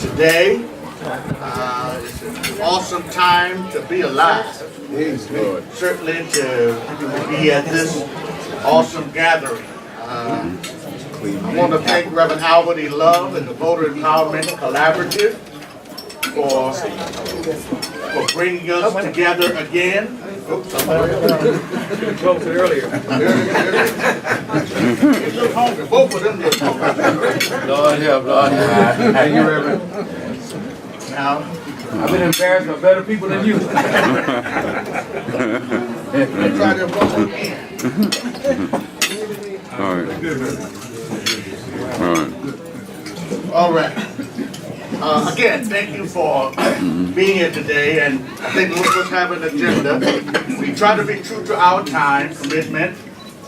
today. It's an awesome time to be alive. Certainly to be at this awesome gathering. I want to thank Reverend Albert E. Love and the Voter Empowerment Collaborative for bringing us together again. Oops, I'm close earlier. They look hungry. Both of them look hungry. Lord help, Lord help. Thank you, Reverend. Now, I've been embarrassed by better people than you. Try to vote again. All right. All right. Again, thank you for being here today, and I think most of us have an agenda. We try to be true to our time commitment,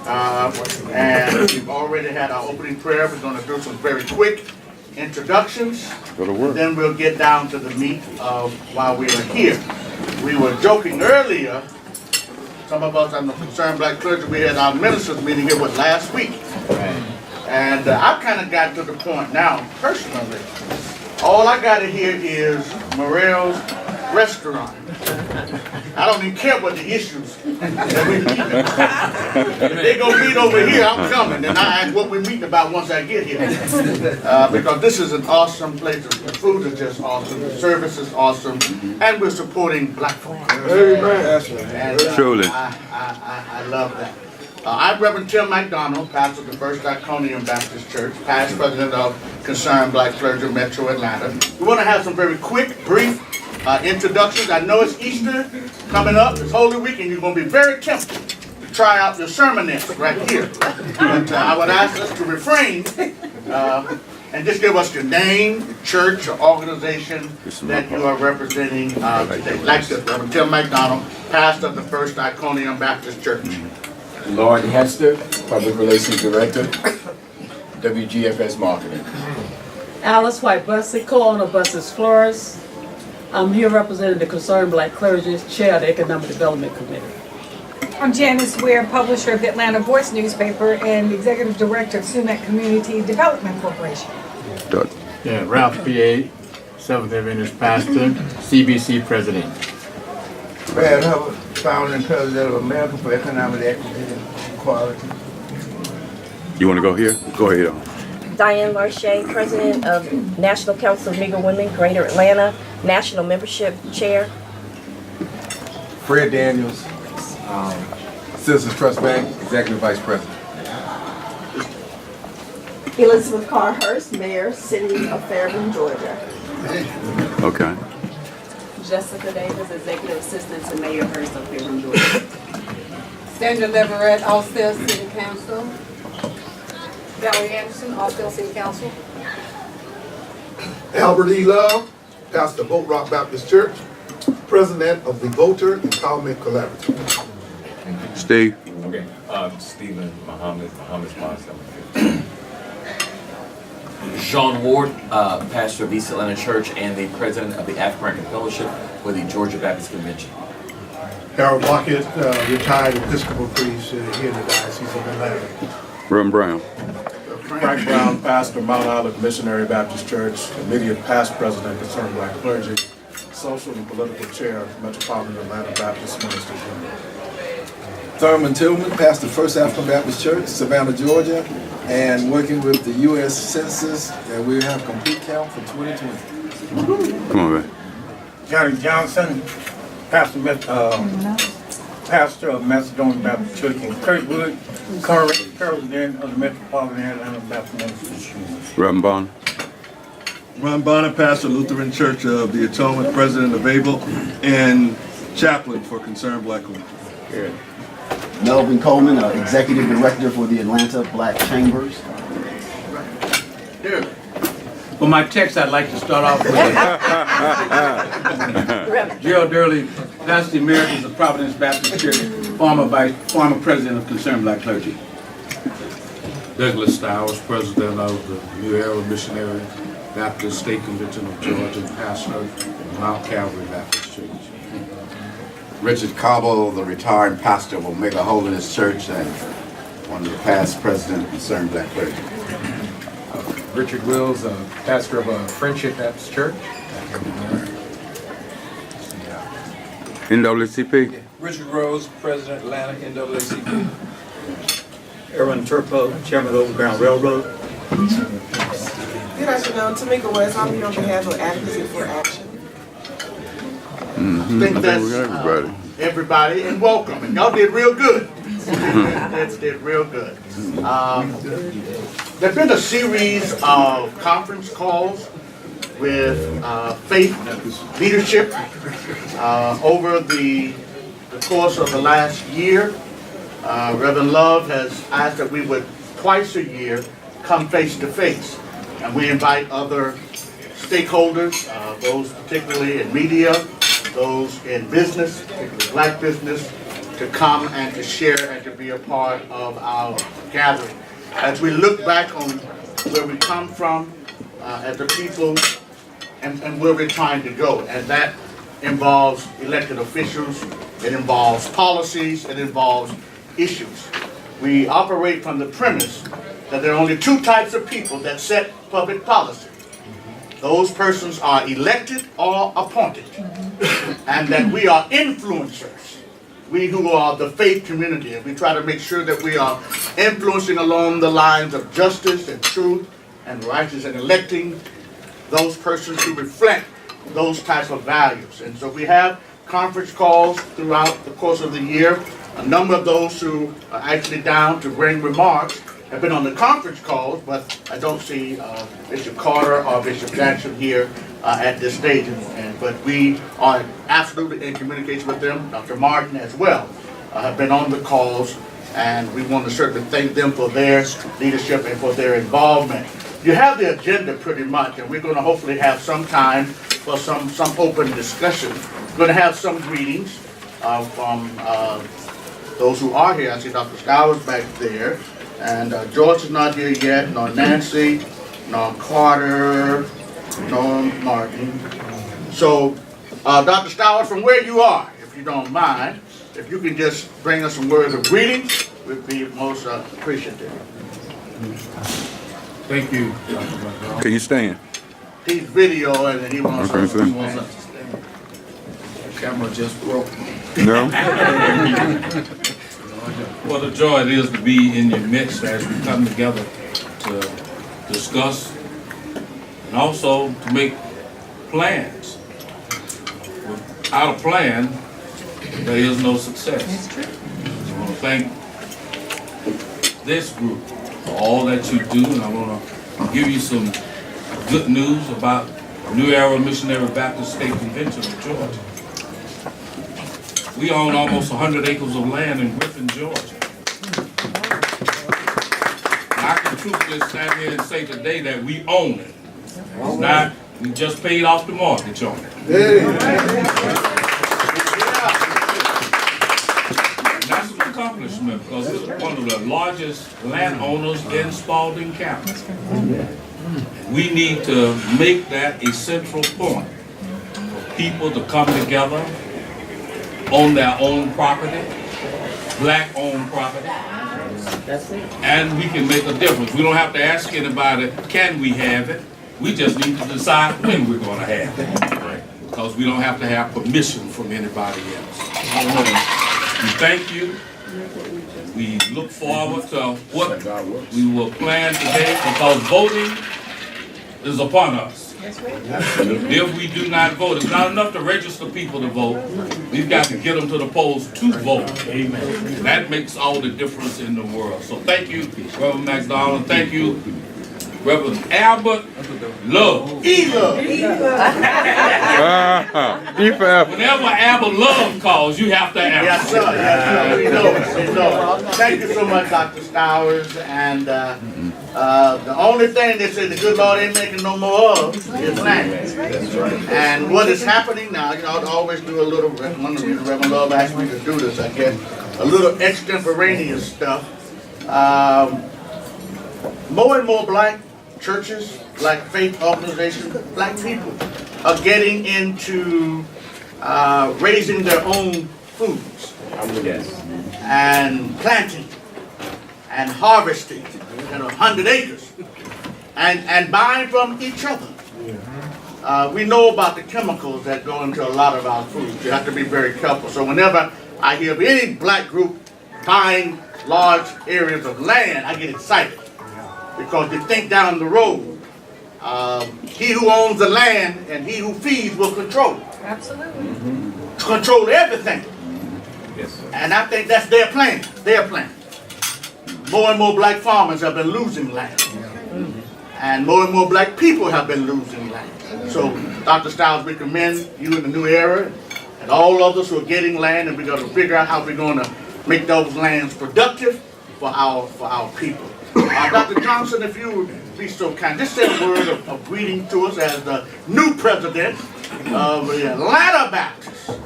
and we've already had our opening prayer. We're going to do some very quick introductions. Go to work. Then we'll get down to the meat of why we are here. We were joking earlier. Some of us on the Concerned Black Clergy, we had our ministers meeting here last week. And I've kind of got to the point now, personally, all I got to hear is Morel's restaurant. I don't even care what the issues that we're meeting. If they go meet over here, I'm coming. And I ask what we're meeting about once I get here. Because this is an awesome place. The food is just awesome. The service is awesome. And we're supporting black folk. And, Truly. I love that. I'm Reverend Tim McDonald, pastor of the First Iconium Baptist Church, past president of Concerned Black Clergy Metro Atlanta. We want to have some very quick, brief introductions. I know it's Easter coming up, it's Holy Week, and you're going to be very tempted to try out your sermonette right here. But I would ask us to refrain and just give us your name, your church, your organization that you are representing today. Like this, Reverend Tim McDonald, pastor of the First Iconium Baptist Church. Lauren Hester, Public Relations Director, WGFS Marketing. Alice White Bussey, co-owner Buses Flores. I'm here representing the Concerned Black Clergy, chair of the Economic Development Committee. I'm Janice Ware, publisher of the Atlanta Voice newspaper and executive director of Sumac Community Development Corporation. Yeah, Ralph P.A., Seventh Adventist pastor, CBC president. Brad Hubbard, founder and president of America for Economic Equity and Equality. You want to go here? Go ahead. Diane Larche, president of National Council of Negro Women, Greater Atlanta, national membership chair. Fred Daniels, Citizens Trust Bank, executive vice president. Elizabeth Carhurst, Mayor, City of Fairburn, Georgia. Okay. Jessica Davis, Executive Assistant to Mayor Hurst of Fairburn, Georgia. Sandra Leverett, Austell City Council. Valerie Anderson, Austell City Council. Albert E. Love, pastor of Oak Rock Baptist Church, president of the Voter Empowerment Collaborative. Steve. Okay, Stephen Muhammad Sponsor. Sean Ward, pastor of East Atlanta Church and the president of the African American Fellowship for the Georgia Baptist Convention. Harold Lockett, retired Episcopal priest here in the Diocese of Atlanta. Reverend Brown. Frank Brown, pastor, Mount Olive Missionary Baptist Church, immediate past president, Concerned Black Clergy, social and political chair, Metropolitan Atlanta Baptist Ministers Union. Thurman Tillman, pastor, First African Baptist Church, Savannah, Georgia, and working with the U.S. Census, and we have complete count for 2020. Come on, man. Johnny Johnson, pastor of Macedonian Baptist Church in Kirkwood, current president of the Metropolitan Atlanta Baptist Ministers Union. Reverend Bonner. Ron Bonner, pastor, Lutheran Church of the Atonement, president of ABLE, and chaplain for Concerned Black Clergy. Melvin Coleman, executive director for the Atlanta Black Chambers. For my text, I'd like to start off with Gerald Durley, pastor emeritus of Providence Baptist Church, former president of Concerned Black Clergy. Douglas Stiles, president of the New Era Missionary Baptist State Convention of Georgia, and pastor of Mount Calvary Baptist Church. Richard Cobble, the retired pastor of Omega Holiness Church and one of the past president of Concerned Black Clergy. Richard Wills, pastor of Friendship Baptist Church. NAACP? Richard Rose, President, Atlanta, NAACP. Erwin Turpo, Chairman of Overground Railroad. Good afternoon, Tamika West. I'm here on behalf of Advocacy for Action. I think that's everybody, and welcome. And y'all did real good. That's did real good. There's been a series of conference calls with faith leadership over the course of the last year. Reverend Love has asked that we would twice a year come face to face, and we invite other stakeholders, those particularly in media, those in business, particularly black business, to come and to share and to be a part of our gathering. As we look back on where we come from as a people and where we're trying to go, and that involves elected officials, it involves policies, it involves issues. We operate from the premise that there are only two types of people that set public policy. Those persons are elected or appointed, and that we are influencers. We who are the faith community, and we try to make sure that we are influencing along the lines of justice and truth and righteousness, and electing those persons who reflect those types of values. And so we have conference calls throughout the course of the year. A number of those who are actually down to bring remarks have been on the conference calls, but I don't see Bishop Carter or Bishop Jackson here at this stage. But we are absolutely in communication with them. Dr. Martin as well have been on the calls, and we want to certainly thank them for their leadership and for their involvement. You have the agenda pretty much, and we're going to hopefully have some time for some open discussion. We're going to have some greetings from those who are here. I see Dr. Stowers back there, and George is not here yet, nor Nancy, nor Carter, nor Martin. So, Dr. Stowers, from where you are, if you don't mind, if you can just bring us some words of greeting, we'd be most appreciative. Thank you, Dr. McDonald. Can you stand? He's video and he wants us to stand. The camera just broke. No. What a joy it is to be in your midst as we come together to discuss and also to make plans. Without a plan, there is no success. I want to thank this group for all that you do, and I want to give you some good news about New Era Missionary Baptist State Convention of Georgia. We own almost 100 acres of land in Griffin, Georgia. And I can truthfully stand here and say today that we own it. It's not, we just paid off the mortgage on it. And that's an accomplishment because it's one of the largest landowners in Spalding County. We need to make that a central point for people to come together on their own property, black-owned property, and we can make a difference. We don't have to ask anybody, can we have it? We just need to decide when we're going to have it, because we don't have to have permission from anybody else. We thank you. We look forward to what we will plan today, because voting is upon us. If we do not vote, it's not enough to register people to vote. We've got to get them to the polls to vote. Amen. That makes all the difference in the world. So thank you, Reverend McDonald. Thank you, Reverend Albert Love. Whenever Albert Love calls, you have to answer. Yes, sir. Yes, sir. We know. Thank you so much, Dr. Stowers. And the only thing they say the good Lord ain't making no more of is land. And what is happening now, you know, I always do a little, one of the Reverend Love asked me to do this, I guess, a little extemporaneous stuff. More and more black churches, black faith organizations, black people are getting into raising their own foods and planting and harvesting 100 acres and buying from each other. We know about the chemicals that go into a lot of our food. You have to be very careful. So whenever I hear of any black group buying large areas of land, I get excited because they think down the road, he who owns the land and he who feeds will control. Absolutely. Control everything. Yes, sir. And I think that's their plan. Their plan. More and more black farmers have been losing land. And more black people have been losing land. So, Dr. Stiles, we commend you in the new era and all others who are getting land, and we're going to figure out how we're going to make those lands productive for our people. Dr. Johnson, if you would be so kind, just say a word of greeting to us as the new president of the Atlanta Baptist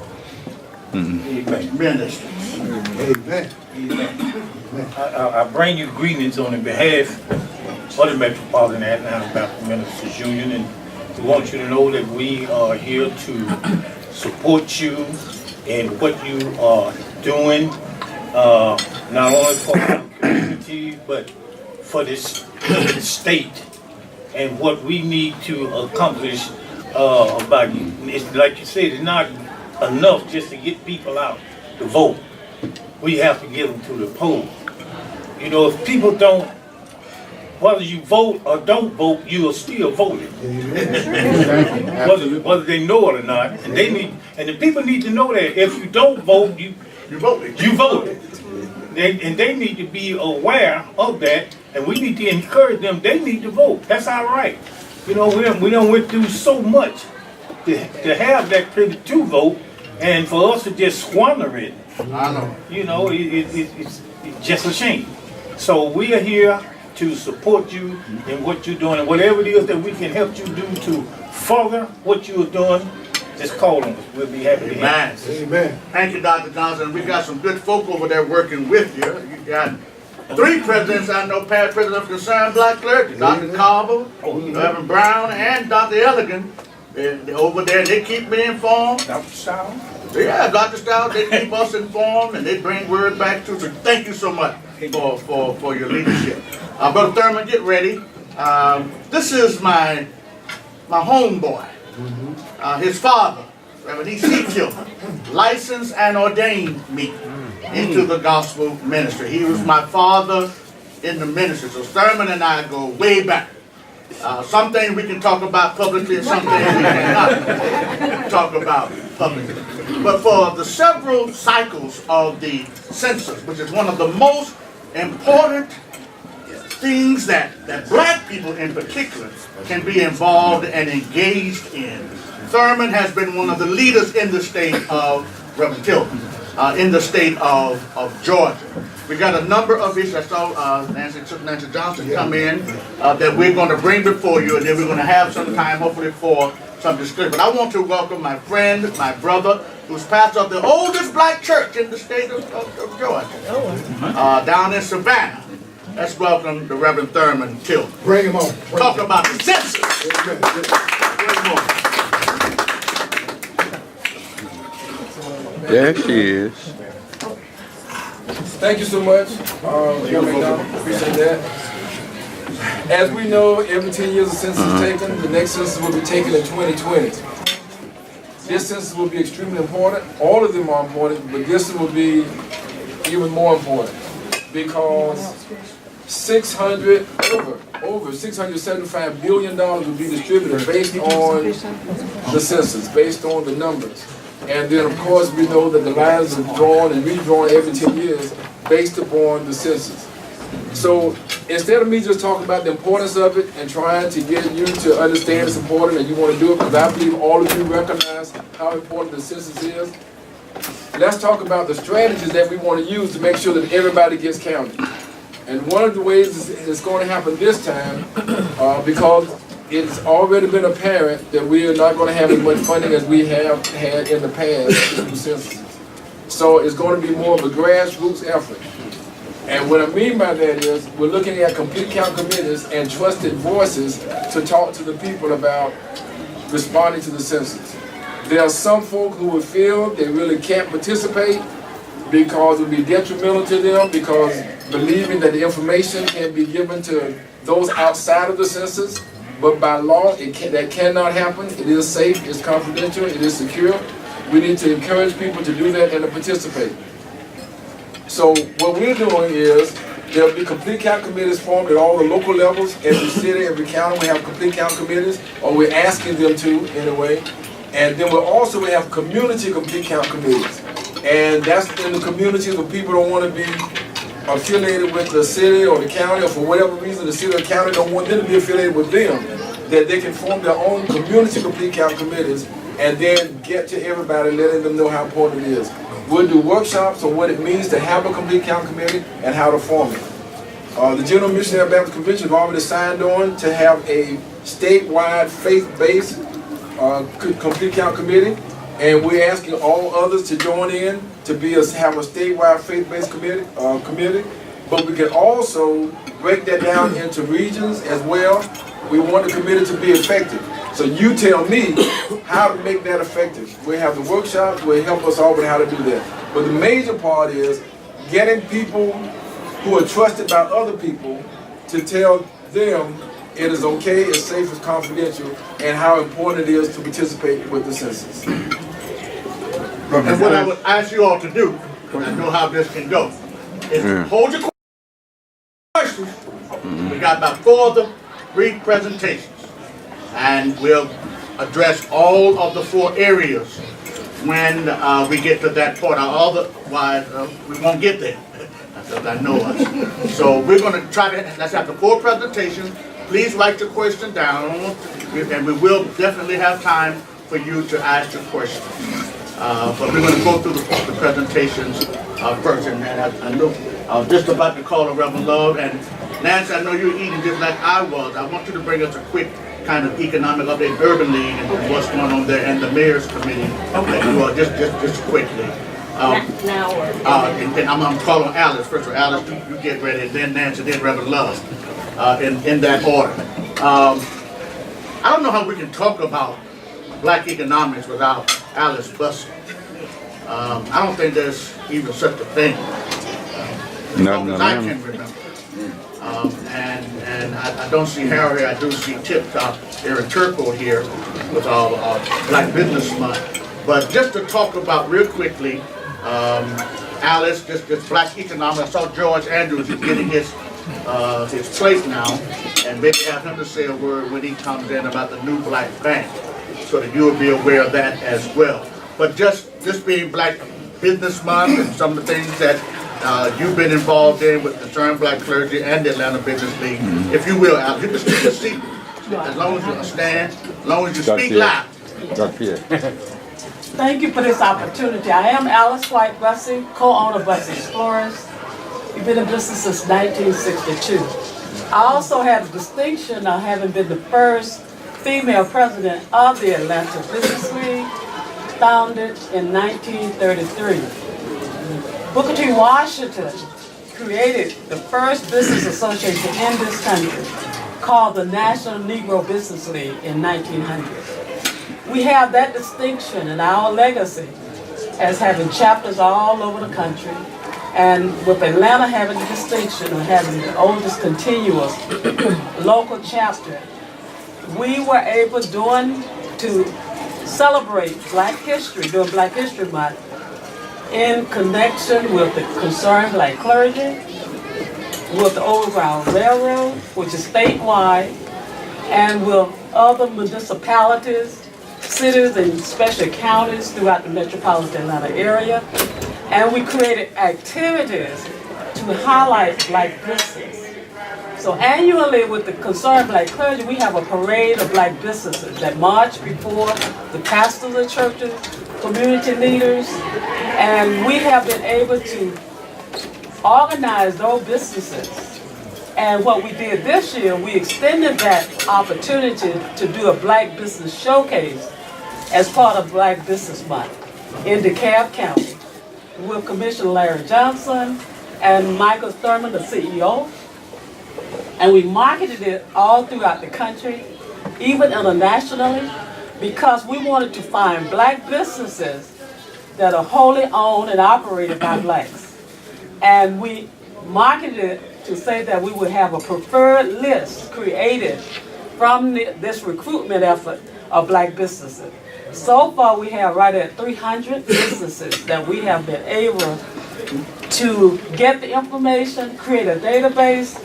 Ministry. Amen. I bring you greetings on the behalf of the Metropolitan Atlanta Baptist Ministers Union, and we want you to know that we are here to support you in what you are doing, not only for our community, but for this state and what we need to accomplish about you. It's like you said, it's not enough just to get people out to vote. We have to get them to the poll. You know, if people don't, whether you vote or don't vote, you are still voting. whether they know it or not, and the people need to know that if you don't vote, you voted. You voted. And they need to be aware of that, and we need to encourage them. They need to vote. That's our right. You know, we done went through so much to have that privilege to vote, and for us to just squander it, I know. you know, it's just a shame. So we are here to support you in what you're doing, and whatever it is that we can help you do to further what you are doing, just call on us. We'll be happy to help. Amen. Thank you, Dr. Johnson. We got some good folk over there working with you. You got 3 presidents I know, past president of Concerned Black Clergy, Dr. Carver, Reverend Brown, and Dr. Elligan. They're over there, they keep me informed. Dr. Stiles? Yeah, Dr. Stiles, they keep us informed and they bring word back to us. So thank you so much for your leadership. Brother Thurman, get ready. This is my homeboy. His father, Reverend E.C. Tillman, licensed and ordained me into the gospel ministry. He was my father in the ministry. So Thurman and I go way back. Some things we can talk about publicly and some things we cannot talk about publicly. But for the several cycles of the census, which is one of the most important things that black people in particular can be involved and engaged in, Thurman has been one of the leaders in the state of Reverend Tillman, in the state of Georgia. We got a number of issues. I saw Nancy Johnson come in that we're going to bring before you, and then we're going to have some time, hopefully, for some discussion. But I want to welcome my friend, my brother, who's pastor of the oldest black church in the state of Georgia, down in Savannah. Let's welcome the Reverend Thurman Tillman. Bring him on. Talk about the census. Bring him on. There she is. Thank you so much, appreciate that. As we know, every 10 years a census is taken. The next census will be taken in 2020. This census will be extremely important. All of them are important, but this will be even more important because over $675 billion will be distributed based on the census, based on the numbers. And then, of course, we know that the lines are drawn and redrawn every 10 years based upon the census. So instead of me just talking about the importance of it and trying to get you to understand it's important and you want to do it, because I believe all of you recognize how important the census is, let's talk about the strategies that we want to use to make sure that everybody gets counted. And one of the ways it's going to happen this time, because it's already been apparent that we are not going to have as much funding as we have had in the past through censuses. So it's going to be more of a grassroots effort. And what I mean by that is we're looking at complete count committees and trusted voices to talk to the people about responding to the census. There are some folk who will feel they really can't participate because it would be detrimental to them, because believing that the information can be given to those outside of the census, but by law, that cannot happen. It is safe, it's confidential, it is secure. We need to encourage people to do that and to participate. So what we're doing is, there'll be complete count committees formed at all the local levels. Every city, every county, we have complete count committees, or we're asking them to anyway. And then we'll also have community complete count committees. And that's in the communities where people don't want to be affiliated with the city or the county, or for whatever reason the city or county don't want them to be affiliated with them, that they can form their own community complete count committees and then get to everybody, letting them know how important it is. We'll do workshops on what it means to have a complete count committee and how to form it. The General Missionary Baptist Convention have already signed on to have a statewide faith-based complete count committee, and we're asking all others to join in to have a statewide faith-based committee. But we can also break that down into regions as well. We want the committee to be effective. So you tell me how to make that effective. We have the workshops, will help us all with how to do that. But the major part is getting people who are trusted by other people to tell them it is okay, it's safe, it's confidential, and how important it is to participate with the census. And what I would ask you all to do, because I know how this can go, is hold your questions. We got about 4 of them, 3 presentations. And we'll address all of the 4 areas when we get to that point. Otherwise, we won't get there. I know us. So we're going to try to, let's have the 4 presentations. Please write your question down, and we will definitely have time for you to ask your question. But we're going to go through the presentations first. And I know I was just about to call on Reverend Love. And Nancy, I know you're eating just like I was. I want you to bring us a quick kind of economic update, Urban League, and what's going on there, and the Mayor's Committee. Okay. Well, just quickly. And I'm calling Alice first. So Alice, you get ready, and then Nancy, then Reverend Love, in that order. I don't know how we can talk about black economics without Alice Bussell. I don't think there's even such a thing. As long as I can remember. And I don't see Harry, I do see Tip Top, Aaron Turco here with our Black Business Month. But just to talk about real quickly, Alice, just black economics. I saw George Andrews is getting his plate now, and maybe have him to say a word when he comes in about the new black bank, so that you will be aware of that as well. But just being Black Business Month and some of the things that you've been involved in with Concerned Black Clergy and the Atlanta Business League, if you will, Alice, you can speak a seat as long as you stand, as long as you speak loud. Thank you for this opportunity. I am Alice White Bussey, co-owner of Bussey Explorers. We've been in business since 1962. I also have the distinction of having been the first female president of the Atlanta Business League, founded in 1933. Booker T. Washington created the first business association in this country called the National Negro Business League in 1900. We have that distinction in our legacy as having chapters all over the country, and with Atlanta having the distinction of having the oldest continuous local chapter, we were able to celebrate Black history during Black History Month in connection with the Concerned Black Clergy, with the Overground Railroad, which is statewide, and with other municipalities, cities, and especially counties throughout the metropolitan Atlanta area. And we created activities to highlight Black business. So annually with the Concerned Black Clergy, we have a parade of Black businesses that march before the pastors of churches, community leaders, and we have been able to organize those businesses. And what we did this year, we extended that opportunity to do a Black Business Showcase as part of Black Business Month in DeKalb County with Commissioner Larry Johnson and Michael Thurman, the CEO. And we marketed it all throughout the country, even internationally, because we wanted to find Black businesses that are wholly owned and operated by blacks. And we marketed it to say that we would have a preferred list created from this recruitment effort of black businesses. So far, we have right at 300 businesses that we have been able to get the information, create a database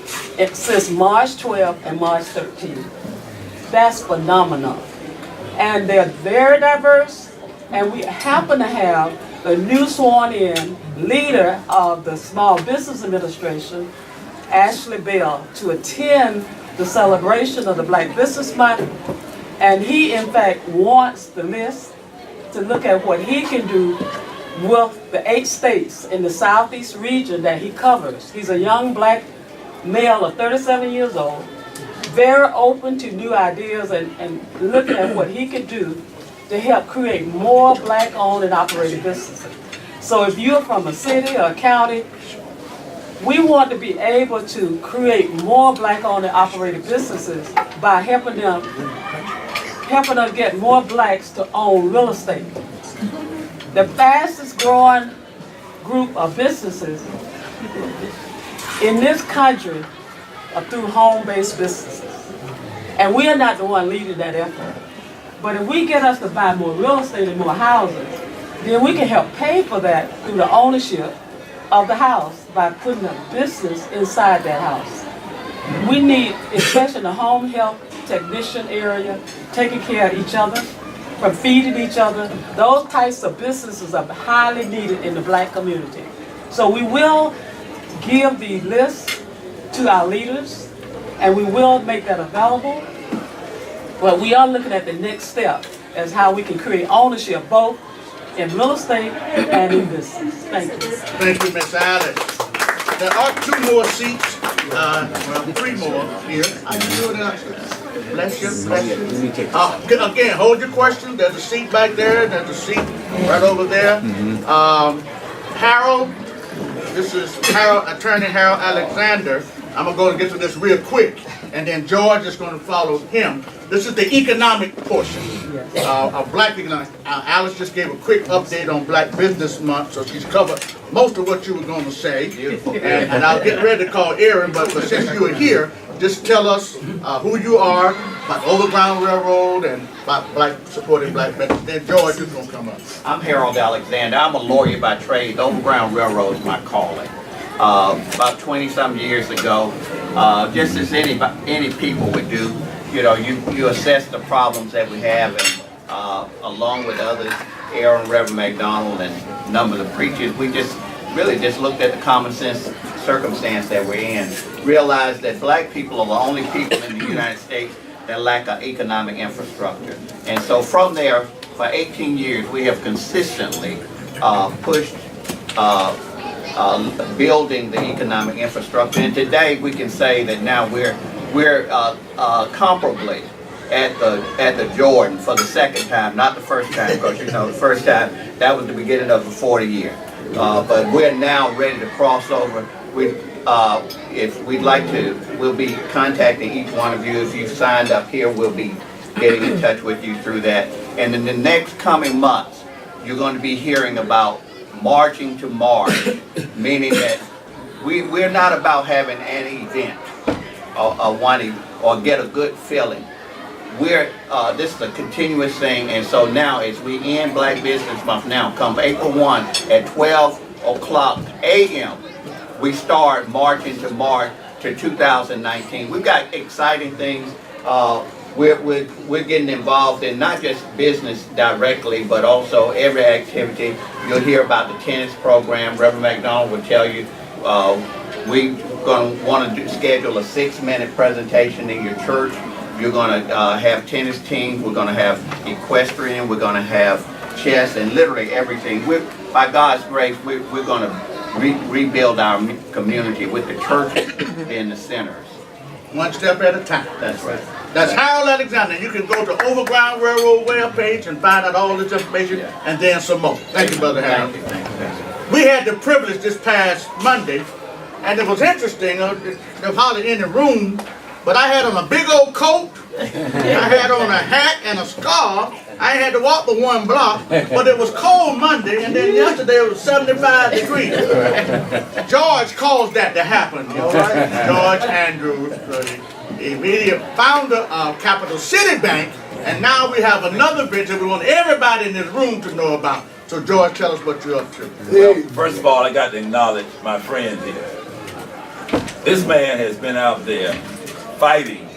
since March 12th and March 13th. That's phenomenal. And they're very diverse, and we happen to have the new sworn-in leader of the Small Business Administration, Ashley Bell, to attend the celebration of the Black Business Month. And he, in fact, wants the list to look at what he can do with the 8 states in the Southeast region that he covers. He's a young black male of 37 years old, very open to new ideas and looking at what he could do to help create more black-owned and operated businesses. So if you're from a city or a county, we want to be able to create more black-owned and operated businesses by helping them get more blacks to own real estate. The fastest growing group of businesses in this country are through home-based businesses. And we are not the one leading that effort. But if we get us to buy more real estate and more houses, then we can help pay for that through the ownership of the house by putting a business inside that house. We need, especially in the home health technician area, taking care of each other, from feeding each other. Those types of businesses are highly needed in the black community. So we will give the list to our leaders, and we will make that available. But we are looking at the next step as how we can create ownership both in real estate and in business. Thank you. Thank you, Ms. Alice. There are 2 more seats, well, 3 more here. I can do it. Bless you, bless you. Again, hold your questions. There's a seat back there. There's a seat right over there. Harold, this is Attorney Harold Alexander. I'm going to go and get to this real quick, and then George is going to follow him. This is the economic portion of Black economics. Alice just gave a quick update on Black Business Month, so she's covered most of what you were going to say. And I'll get ready to call Aaron, but since you are here, just tell us who you are, about Overground Railroad, and about supporting Black business. Then George is going to come up. I'm Harold Alexander. I'm a lawyer by trade. The Overground Railroad is my calling. About 20-some years ago, just as any people would do, you know, you assess the problems that we have, and along with others, Aaron, Reverend McDonald, and a number of the preachers, we just really looked at the common sense circumstance that we're in, realized that black people are the only people in the United States that lack an economic infrastructure. And so from there, for 18 years, we have consistently pushed building the economic infrastructure. And today, we can say that now we're comparably at the Jordan for the second time, not the first time, because you know the first time that was the beginning of the 40 year. But we're now ready to cross over. If we'd like to, we'll be contacting each one of you. If you've signed up here, we'll be getting in touch with you through that. And in the next coming months, you're going to be hearing about marching to March, meaning that we're not about having an event or get a good feeling. This is a continuous thing, and so now as we end Black Business Month now, come April 1 at 12:00 a.m., we start marching to March to 2019. We've got exciting things. We're getting involved in not just business directly, but also every activity. You'll hear about the tennis program. Reverend McDonald will tell you we're going to want to schedule a 6-minute presentation in your church. You're going to have tennis teams. We're going to have equestrian. We're going to have chess and literally everything. By God's grace, we're going to rebuild our community with the churches being the centers. One step at a time. That's right. That's Harold Alexander. You can go to Overground Railroad webpage and find out all this information and then some more. Thank you, Brother Harold. Thank you. We had the privilege this past Monday, and it was interesting. There was hardly any room, but I had on a big old coat I had on a hat and a scarf. I had to walk the 1 block, but it was cold Monday, and then yesterday it was 75 degrees. George caused that to happen, all right? George Andrews, the immediate founder of Capital City Bank, and now we have another venture we want everybody in this room to know about. So George, tell us what you're up to. Well, first of all, I got to acknowledge my friend here. This man has been out there fighting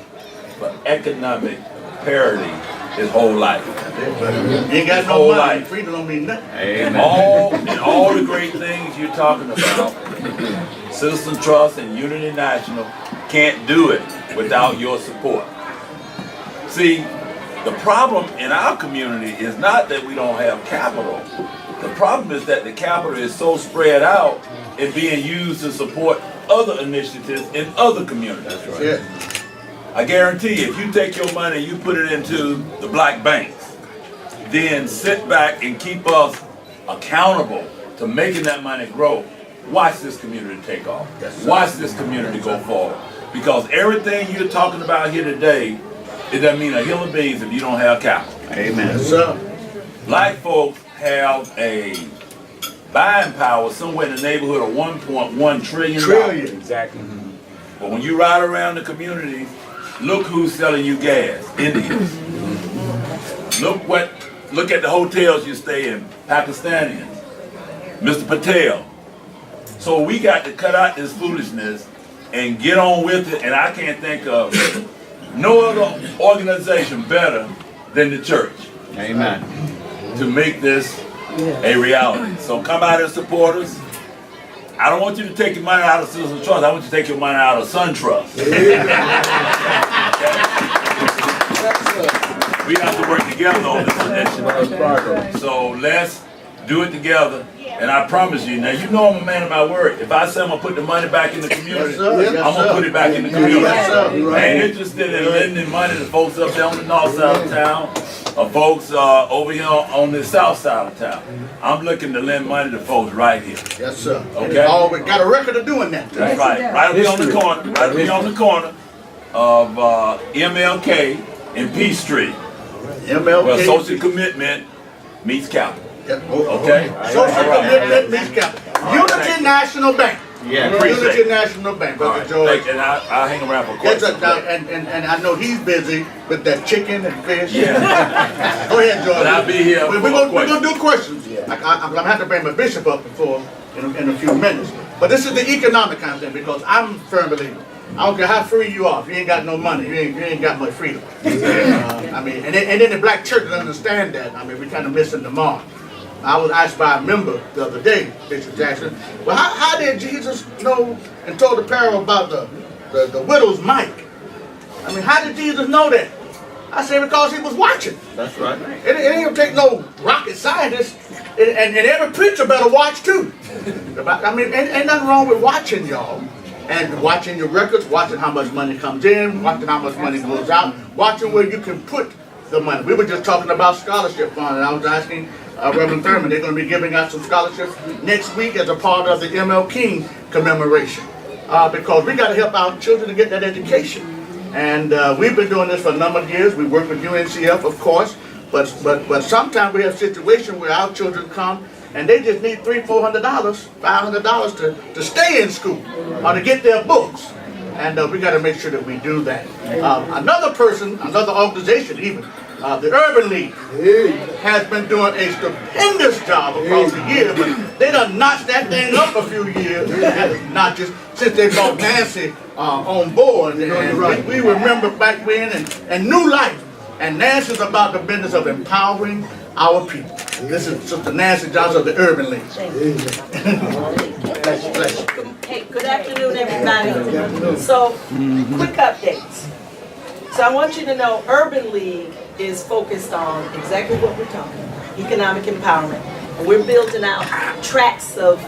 for economic parity his whole life. You ain't got no money. Freedom don't mean nothing. All the great things you're talking about, Citizen Trust and Unity National can't do it without your support. See, the problem in our community is not that we don't have capital. The problem is that the capital is so spread out and being used to support other initiatives in other communities. That's right. Yeah. I guarantee if you take your money and you put it into the black banks, then sit back and keep us accountable to making that money grow, watch this community take off. Watch this community go forward. Because everything you're talking about here today, it doesn't mean a hill of beans if you don't have capital. Amen. Yes, sir. Black folks have a buying power somewhere in the neighborhood of $1.1 trillion. Exactly. But when you ride around the communities, look who's selling you gas. Indians. Look at the hotels you stay in. Pakistanians. Mr. Patel. So we got to cut out this foolishness and get on with it. And I can't think of no other organization better than the church. Amen. To make this a reality. So come out and support us. I don't want you to take your money out of Citizen Trust. I want you to take your money out of Sun Trust. We have to work together on this initiative. So let's do it together. And I promise you, now you know I'm a man of my word. If I say I'm going to put the money back in the community, I'm going to put it back in the community. I ain't interested in lending money to folks up there on the north side of town or folks over here on the south side of town. I'm looking to lend money to folks right here. Yes, sir. Okay? We got a record of doing that. That's right. Right up here on the corner. Right up here on the corner of MLK and P Street. MLK. Where social commitment meets capital. Okay? Social commitment meets capital. Unity National Bank. Yeah, Unity National Bank, Brother George. And I'll hang around for questions. And I know he's busy with that chicken and fish. Yeah. Go ahead, George. But I'll be here We're going to do questions. I'm going to have to bring my bishop up in a few minutes. But this is the economic kind of thing because I'm a firm believer. I don't care how free you are. If you ain't got no money, you ain't got much freedom. I mean, and then the black church doesn't understand that. I mean, we're kind of missing the mark. I was asked by a member the other day, Bishop Jackson, well, how did Jesus know and told the parable about the widow's mite? I mean, how did Jesus know that? I said, because he was watching. That's right. It ain't gonna take no rocket scientist, and every preacher better watch too. I mean, ain't nothing wrong with watching, y'all. And watching your records, watching how much money comes in, watching how much money goes out, watching where you can put the money. We were just talking about scholarship fund, and I was asking Reverend Thurman, they're going to be giving out some scholarships next week as a part of the M.L. King commemoration. Because we got to help our children to get that education. And we've been doing this for a number of years. We work with UNCF, of course, but sometimes we have situations where our children come and they just need $300, $400, $500 to stay in school or to get their books. And we got to make sure that we do that. Another organization even, the Urban League has been doing a stupendous job across the years, but they done notched that thing up a few years, not just since they brought Nancy on board. And we remember back then and New Life. And Nancy's about the business of empowering our people. This is Sister Nancy Johnson of the Urban League. Hey, good afternoon, everybody. So, quick updates. So I want you to know Urban League is focused on exactly what we're talking about, economic empowerment. And we're building out tracks of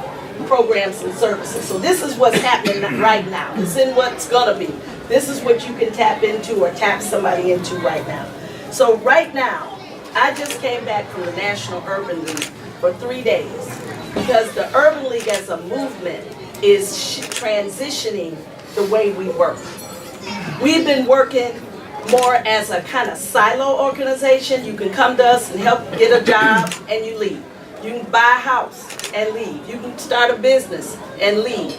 programs and services. So this is what's happening right now. It's in what's gonna be. This is what you can tap into or tap somebody into right now. So right now, I just came back from the National Urban League for 3 days because the Urban League as a movement is transitioning the way we work. We've been working more as a kind of silo organization. You can come to us and help get a job and you leave. You can buy a house and leave. You can start a business and leave.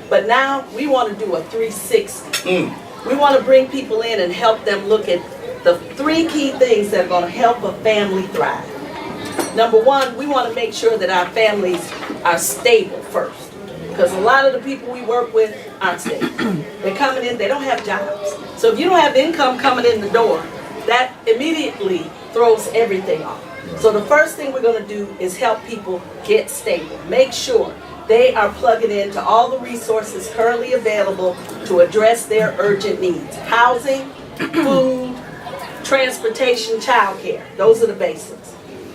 But now we want to do a 360. We want to bring people in and help them look at the 3 key things that are going to help a family thrive. Number one, we want to make sure that our families are stable first. Because a lot of the people we work with aren't stable. They're coming in, they don't have jobs. So if you don't have income coming in the door, that immediately throws everything off. So the first thing we're going to do is help people get stable. Make sure they are plugging into all the resources currently available to address their urgent needs. Housing, food, transportation, childcare. Those are the basics.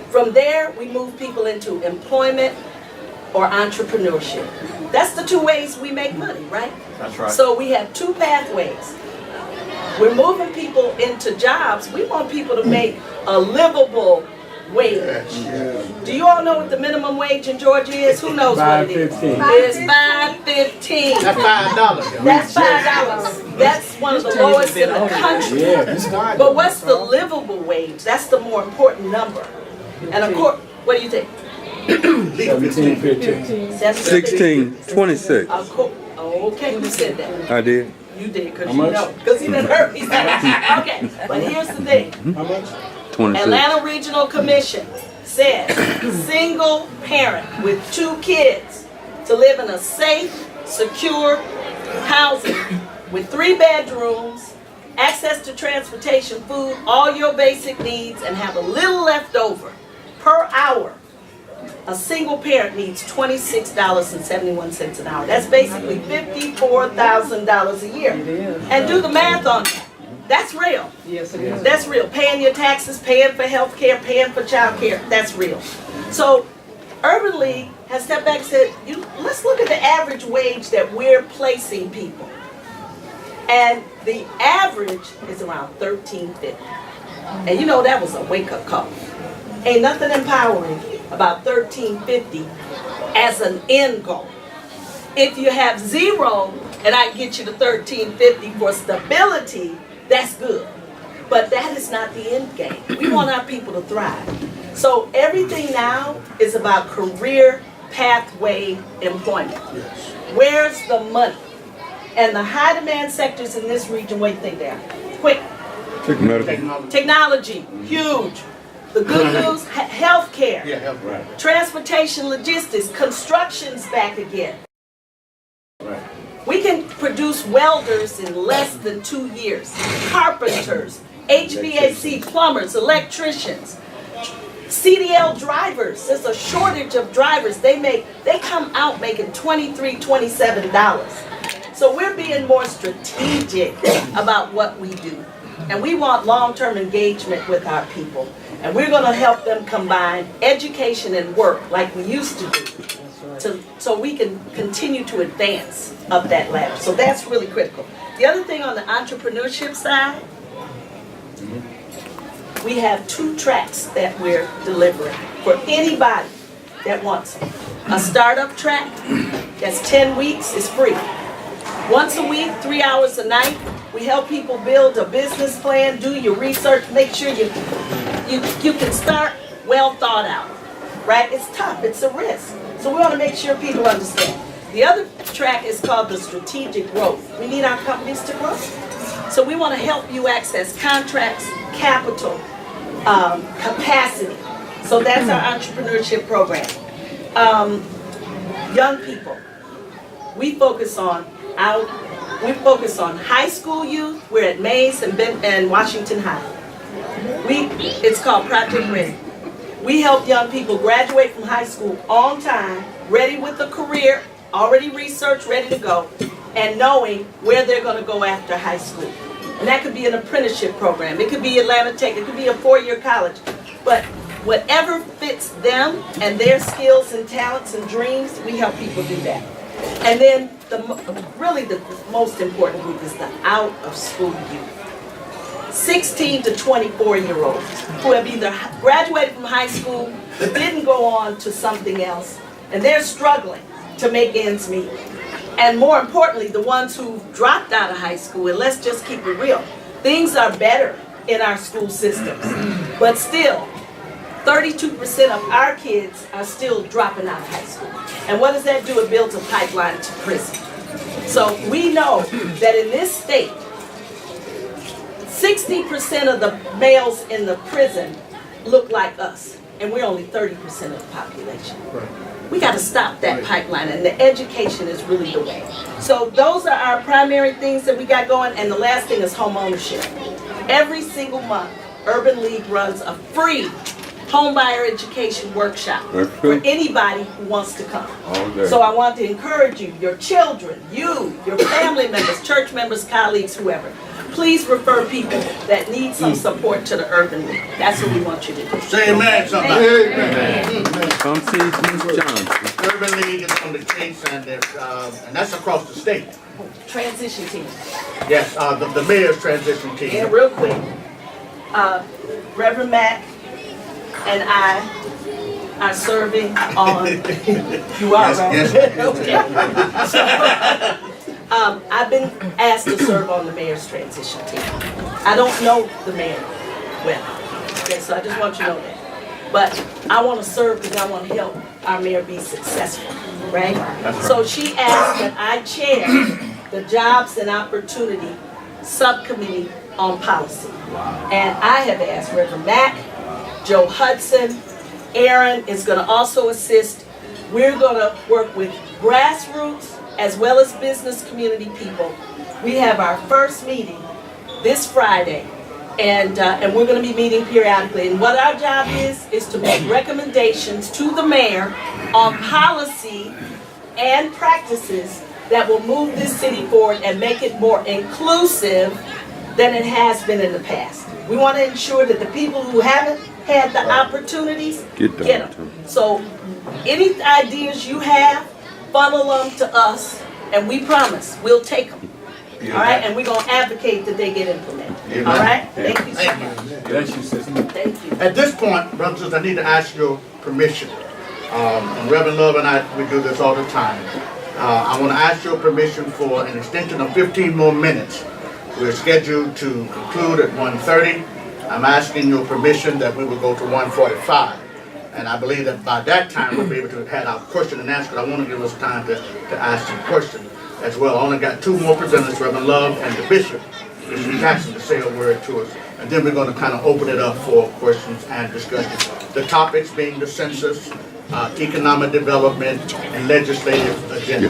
From there, we move people into employment or entrepreneurship. That's the 2 ways we make money, right? That's right. So we have 2 pathways. We're moving people into jobs. We want people to make a livable wage. Do you all know what the minimum wage in Georgia is? Who knows what it is? It's $5.15. That's $5. That's $5. That's one of the lowest in the country. But what's the livable wage? That's the more important number. And of course, what do you think? 17, 15. 1626. Okay, who said that? I did. You did, because you know. Because he didn't hurt me. Okay, but here's the thing. How much? 26. Atlanta Regional Commission says single parent with 2 kids to live in a safe, secure housing with 3 bedrooms, access to transportation, food, all your basic needs, and have a little left over per hour. A single parent needs $26.71 an hour. That's basically $54,000 a year. And do the math on that. That's real. Yes, it is. That's real. Paying your taxes, paying for health care, paying for child care, that's real. So Urban League has stepped back and said, let's look at the average wage that we're placing people. And the average is around $13.50. And you know that was a wake-up call. Ain't nothing empowering about $13.50 as an end goal. If you have 0 and I can get you to $13.50 for stability, that's good. But that is not the end game. We want our people to thrive. So everything now is about career pathway employment. Where's the money? And the high demand sectors in this region, what do you think they are? Quick. Technology, huge. The good news, healthcare. Yeah, health, right. Transportation, logistics, construction's back again. We can produce welders in less than 2 years. Carpenters, HVAC plumbers, electricians, CDL drivers. There's a shortage of drivers. They come out making $23, $27. So we're being more strategic about what we do. And we want long-term engagement with our people. And we're going to help them combine education and work like we used to do, so we can continue to advance up that ladder. So that's really critical. The other thing on the entrepreneurship side, we have 2 tracks that we're delivering for anybody that wants them. A startup track that's 10 weeks is free. Once a week, 3 hours a night, we help people build a business plan, do your research, make sure you can start well thought out, right? It's tough, it's a risk. So we want to make sure people understand. The other track is called the strategic growth. We need our companies to grow. So we want to help you access contracts, capital, capacity. So that's our entrepreneurship program. Young people, we focus on high school youth. We're at Mays and Washington High. It's called Project Ready. We help young people graduate from high school on time, ready with a career, already researched, ready to go, and knowing where they're going to go after high school. And that could be an apprenticeship program. It could be Atlanta Tech. It could be a 4-year college. But whatever fits them and their skills and talents and dreams, we help people do that. And then really the most important group is the out-of-school youth. 16 to 24-year-olds who have either graduated from high school but didn't go on to something else, and they're struggling to make ends meet. And more importantly, the ones who dropped out of high school, and let's just keep it real, Things are better in our school systems, but still, 32% of our kids are still dropping out of high school. And what does that do? It builds a pipeline to prison. So we know that in this state, 60% of the males in the prison look like us, and we're only 30% of the population. We got to stop that pipeline, and the education is really the way. So those are our primary things that we got going, and the last thing is home ownership. Every single month, Urban League runs a free homebuyer education workshop for anybody who wants to come. So I want to encourage you, your children, you, your family members, church members, colleagues, whoever. Please refer people that need some support to the Urban League. That's what we want you to do. Say amen, somebody. Amen. Come see Ms. Johnson. Urban League is on the case, and that's across the state. Transition team. Yes, the mayor's transition team. And real quick, Reverend Mack and I are serving on, you are, yes, right? Okay. I've been asked to serve on the mayor's transition team. I don't know the mayor well, okay, so I just want you to know that. But I want to serve because I want to help our mayor be successful, right? So she asked that I chair the Jobs and Opportunity Subcommittee on Policy. And I have asked Reverend Mack, Joe Hudson, Aaron is going to also assist. We're going to work with grassroots as well as business community people. We have our first meeting this Friday, and we're going to be meeting periodically. And what our job is to make recommendations to the mayor on policy and practices that will move this city forward and make it more inclusive than it has been in the past. We want to ensure that the people who haven't had the opportunities get them. So any ideas you have, funnel them to us, and we promise we'll take them. All right, and we're going to advocate that they get implemented. All right, thank you so much. Bless you, sister. Thank you. At this point, brothers and sisters, I need to ask your permission. And Reverend Love and I, we do this all the time. I want to ask your permission for an extension of 15 more minutes. We're scheduled to conclude at 1:30. I'm asking your permission that we will go to 1:45. And I believe that by that time we'll be able to have our question and answer. I want to give us time to ask some questions as well. I only got two more presenters, Reverend Love and the Bishop, Bishop Jackson, to say a word to us. And then we're going to kind of open it up for questions and discussion. The topics being the census, economic development, and legislative agenda.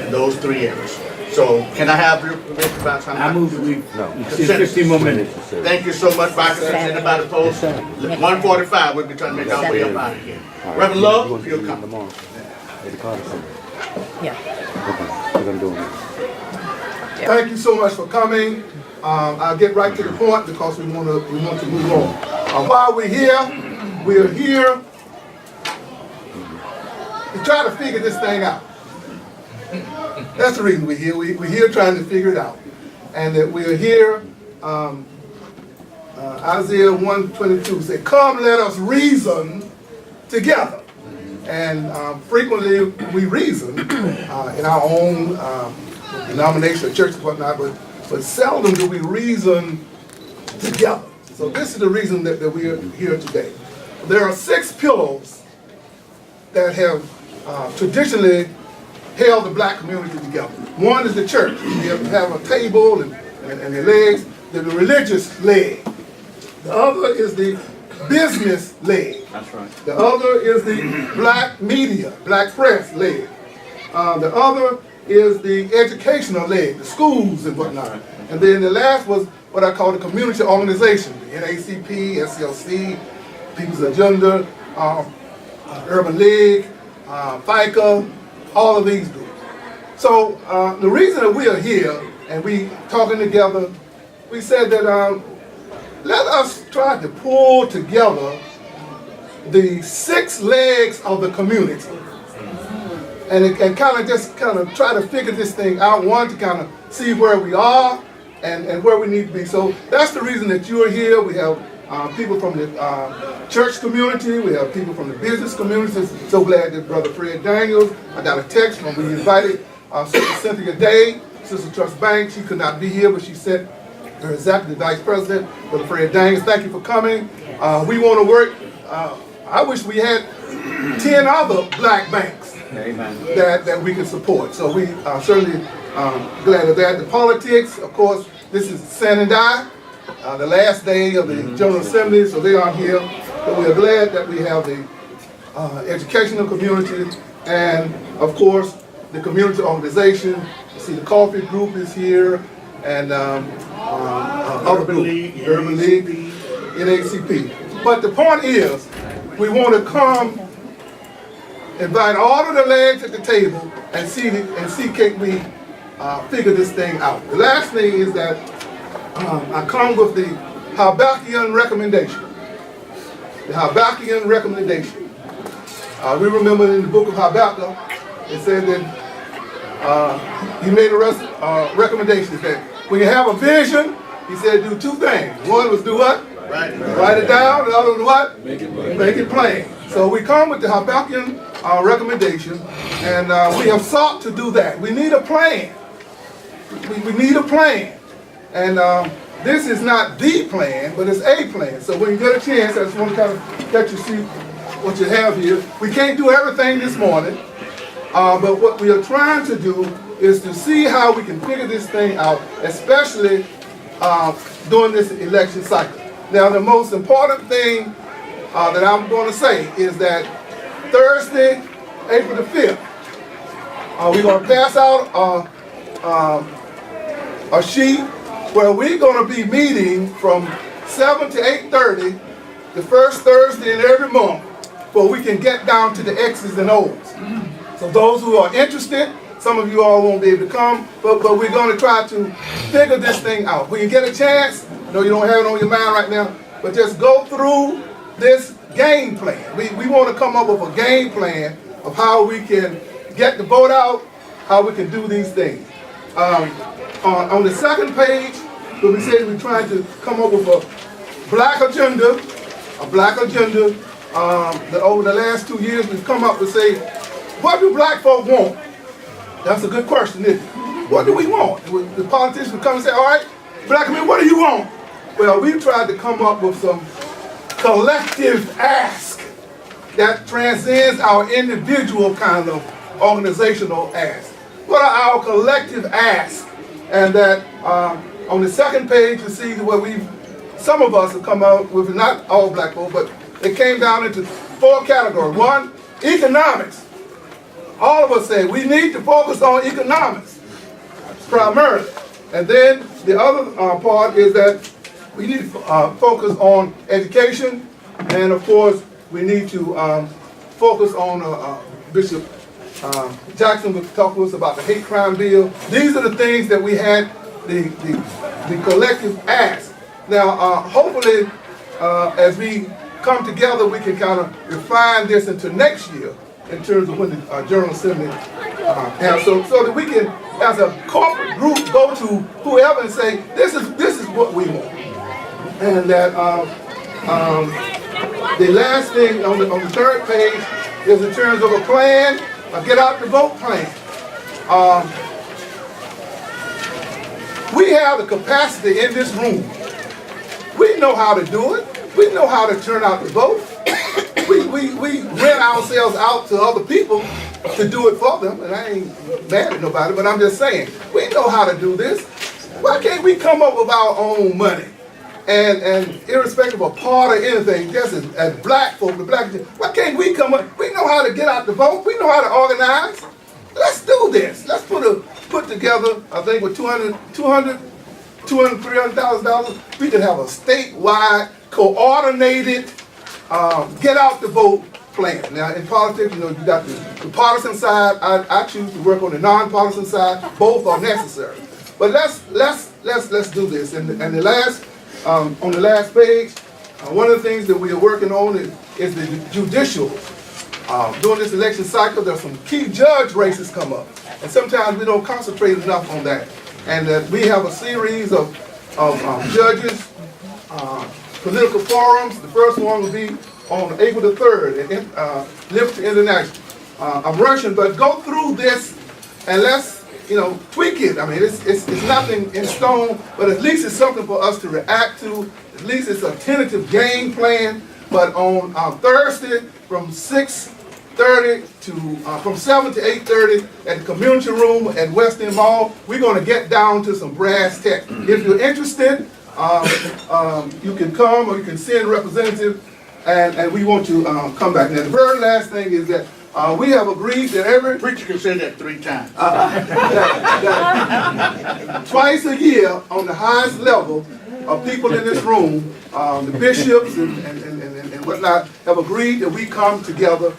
Those three areas. So can I have your permission about time? I move that we, 15 more minutes. Thank you so much, Vice President. Anybody opposed? 1:45, we'll be trying to make our way up out of here. Reverend Love, if you'll come. Thank you so much for coming. I'll get right to the point because we want to move on. While we're here to try to figure this thing out. That's the reason we're here. We're here trying to figure it out. And that we're here, Isaiah 1:22 said, "Come, let us reason together." And frequently we reason in our own denomination, church, and whatnot, but seldom do we reason together. So this is the reason that we're here today. There are 6 pillars that have traditionally held the black community together. One is the church. You have a table and the legs, the religious leg. The other is the business leg. That's right. The other is the black media, black press leg. The other is the educational leg, the schools and whatnot. And then the last was what I call the community organization, the NACP, SCLC, People's Agenda, Urban League, FICA, all of these groups. So the reason that we are here and we talking together, we said that let us try to pull together the 6 legs of the community and kind of try to figure this thing out. One, to kind of see where we are and where we need to be. So that's the reason that you're here. We have people from the church community. We have people from the business community. So glad that Brother Fred Daniels, I got a text when we invited Sister Cynthia Day, Sister Trust Bank. She could not be here, but she sent our Executive Vice President, Brother Fred Daniels. Thank you for coming. We want to work. I wish we had 10 other black banks that we could support. So we are certainly glad of that. The politics, of course, this is San and I, the last day of the General Assembly, so they aren't here. But we are glad that we have the educational community and, of course, the community organization. You see the coffee group is here and other groups, Urban League, NACP. But the point is, we want to come, invite all of the legs at the table and see can we figure this thing out. The last thing is that I come with the Habakkuk recommendation. The Habakkuk recommendation. We remember in the book of Habakkuk, it said that he made a recommendation that when you have a vision, he said do two things. One was do what? Write it down. The other was what? Make it plain. So we come with the Habakkuk recommendation, and we have sought to do that. We need a plan. We need a plan. And this is not the plan, but it's a plan. So when you get a chance, I just want to kind of let you see what you have here. We can't do everything this morning, but what we are trying to do is to see how we can figure this thing out, especially during this election cycle. Now, the most important thing that I'm going to say is that Thursday, April the 5th, we're going to pass out a sheet where we're going to be meeting from 7 to 8:30 the first Thursday in every month, where we can get down to the X's and O's. So those who are interested, some of you all won't be able to come, but we're going to try to figure this thing out. When you get a chance, I know you don't have it on your mind right now, but just go through this game plan. We want to come up with a game plan of how we can get the vote out, how we can do these things. On the second page, what we said we're trying to come up with a black agenda, that over the last 2 years we've come up with say, what do black folk want? That's a good question, isn't it? What do we want? The politicians would come and say, all right, black men, what do you want? Well, we've tried to come up with some collective ask that transcends our individual kind of organizational ask. What are our collective asks? And that on the second page, you see where some of us have come out with, not all black folk, but it came down into 4 categories. One, economics. All of us say we need to focus on economics primarily. And then the other part is that we need to focus on education. And of course, we need to focus on Bishop Jackson was talking to us about the hate crime bill. These are the things that we had the collective ask. Now, hopefully, as we come together, we can kind of refine this into next year in terms of when the General Assembly has, so that we can, as a corporate group, go to whoever and say, this is what we want. And that the last thing on the third page is in terms of a plan, a get out the vote plan. We have the capacity in this room. We know how to do it. We know how to turn out the vote. We rent ourselves out to other people to do it for them. And I ain't mad at nobody, but I'm just saying, we know how to do this. Why can't we come up with our own money? And irrespective of party or anything, just as black folk, why can't we come up? We know how to get out the vote. We know how to organize. Let's do this. Let's put together, I think with $300,000, we could have a statewide, coordinated, get out the vote plan. Now in politics, you got the partisan side. I choose to work on the non-partisan side. Both are necessary. But let's do this. And the last, on the last page, one of the things that we are working on is the judicial. During this election cycle, there's some key judge races come up. And sometimes we don't concentrate enough on that. And we have a series of judges, political forums. The first one will be on April the 3rd at Liberty International. I'm rushing, but go through this and let's tweak it. I mean, it's nothing in stone, but at least it's something for us to react to. At least it's a tentative game plan. But on Thursday from 6:30 to from 7 to 8:30 at the community room at West End Mall, we're going to get down to some brass tacks. If you're interested, you can come or you can send a representative, and we want to come back. Now, the very last thing is that we have agreed that every preacher can say that 3 times. Twice a year on the highest level of people in this room, the bishops and whatnot have agreed that we come together,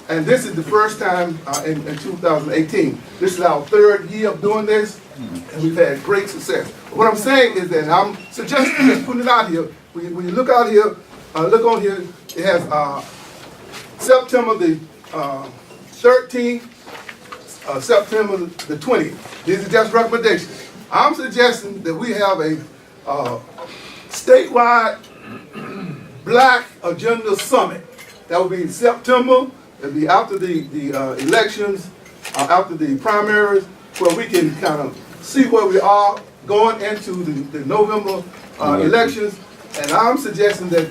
and this is the first time in 2018. This is our 3rd year of doing this, and we've had great success. What I'm saying is that I'm suggesting, just putting it out here, when you look out here, look on here, it has September the 13th, September the 20th. These are just recommendations. I'm suggesting that we have a statewide Black Agenda Summit. That will be in September. It'll be after the elections, after the primaries, where we can kind of see where we are going into the November elections. And I'm suggesting that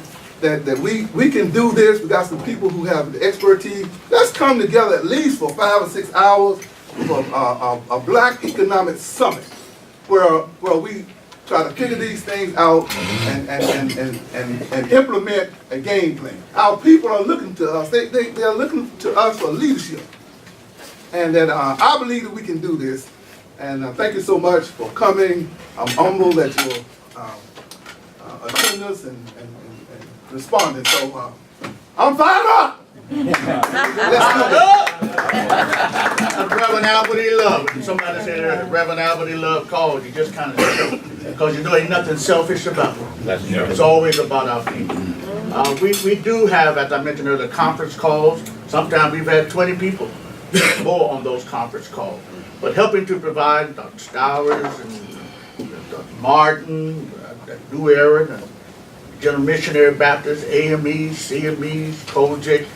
we can do this. We got some people who have the expertise. Let's come together at least for 5 or 6 hours for a Black Economic Summit, where we try to figure these things out and implement a game plan. Our people are looking to us. They are looking to us for leadership, and that I believe that we can do this. And thank you so much for coming. I'm humbled at your attendance and responding. So I'm fired up. Let's do it. Reverend Albert E. Love. Somebody said that Reverend Albert E. Love called. You just kind of because ain't nothing selfish about it. It's always about our people. We do have, as I mentioned earlier, conference calls. Sometimes we've had 20 people more on those conference calls. But helping to provide Dr. Stowers and Dr. Martin, New Era, General Missionary Baptist, AMEs, CMEs, COGIC.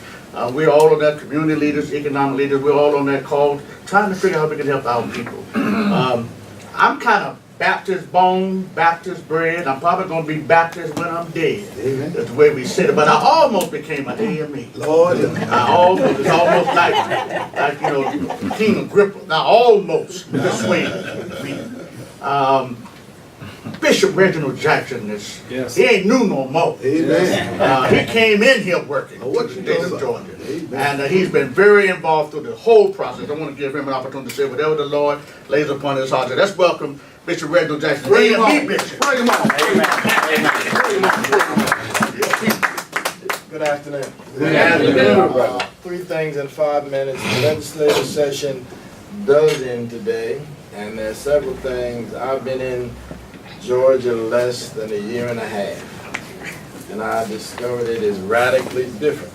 We're all on that, community leaders, economic leaders, we're all on that call, trying to figure out how we can help our people. I'm kind of Baptist born, Baptist bred. I'm probably going to be Baptist when I'm dead. Amen. That's the way we said it. But I almost became an AME. Lord, it's almost like King Agrippa. Now almost persuaded me. Bishop Reginald Jackson he ain't new no more. Amen. He came in here working in the state of Georgia. And he's been very involved through the whole process. I want to give him an opportunity to say whatever the Lord lays upon his heart. So let's welcome Bishop Reginald Jackson. Bring him on. Bishop. Bring him on. Good afternoon. Good afternoon. 3 things in 5 minutes. The legislative session does end today, and there's several things. I've been in Georgia less than a year and a half, and I discovered it is radically different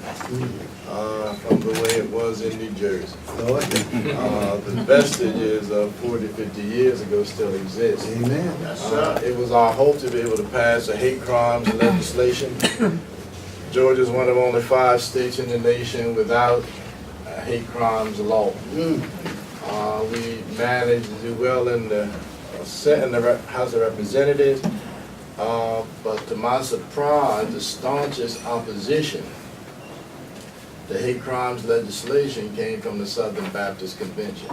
from the way it was in New Jersey. The vestiges of 40, 50 years ago still exist. Amen. It was our hope to be able to pass a hate crimes legislation. Georgia is one of only 5 states in the nation without a hate crimes law. We managed to do well in the House of Representatives, but to my surprise, the staunchest opposition to hate crimes legislation came from the Southern Baptist Convention.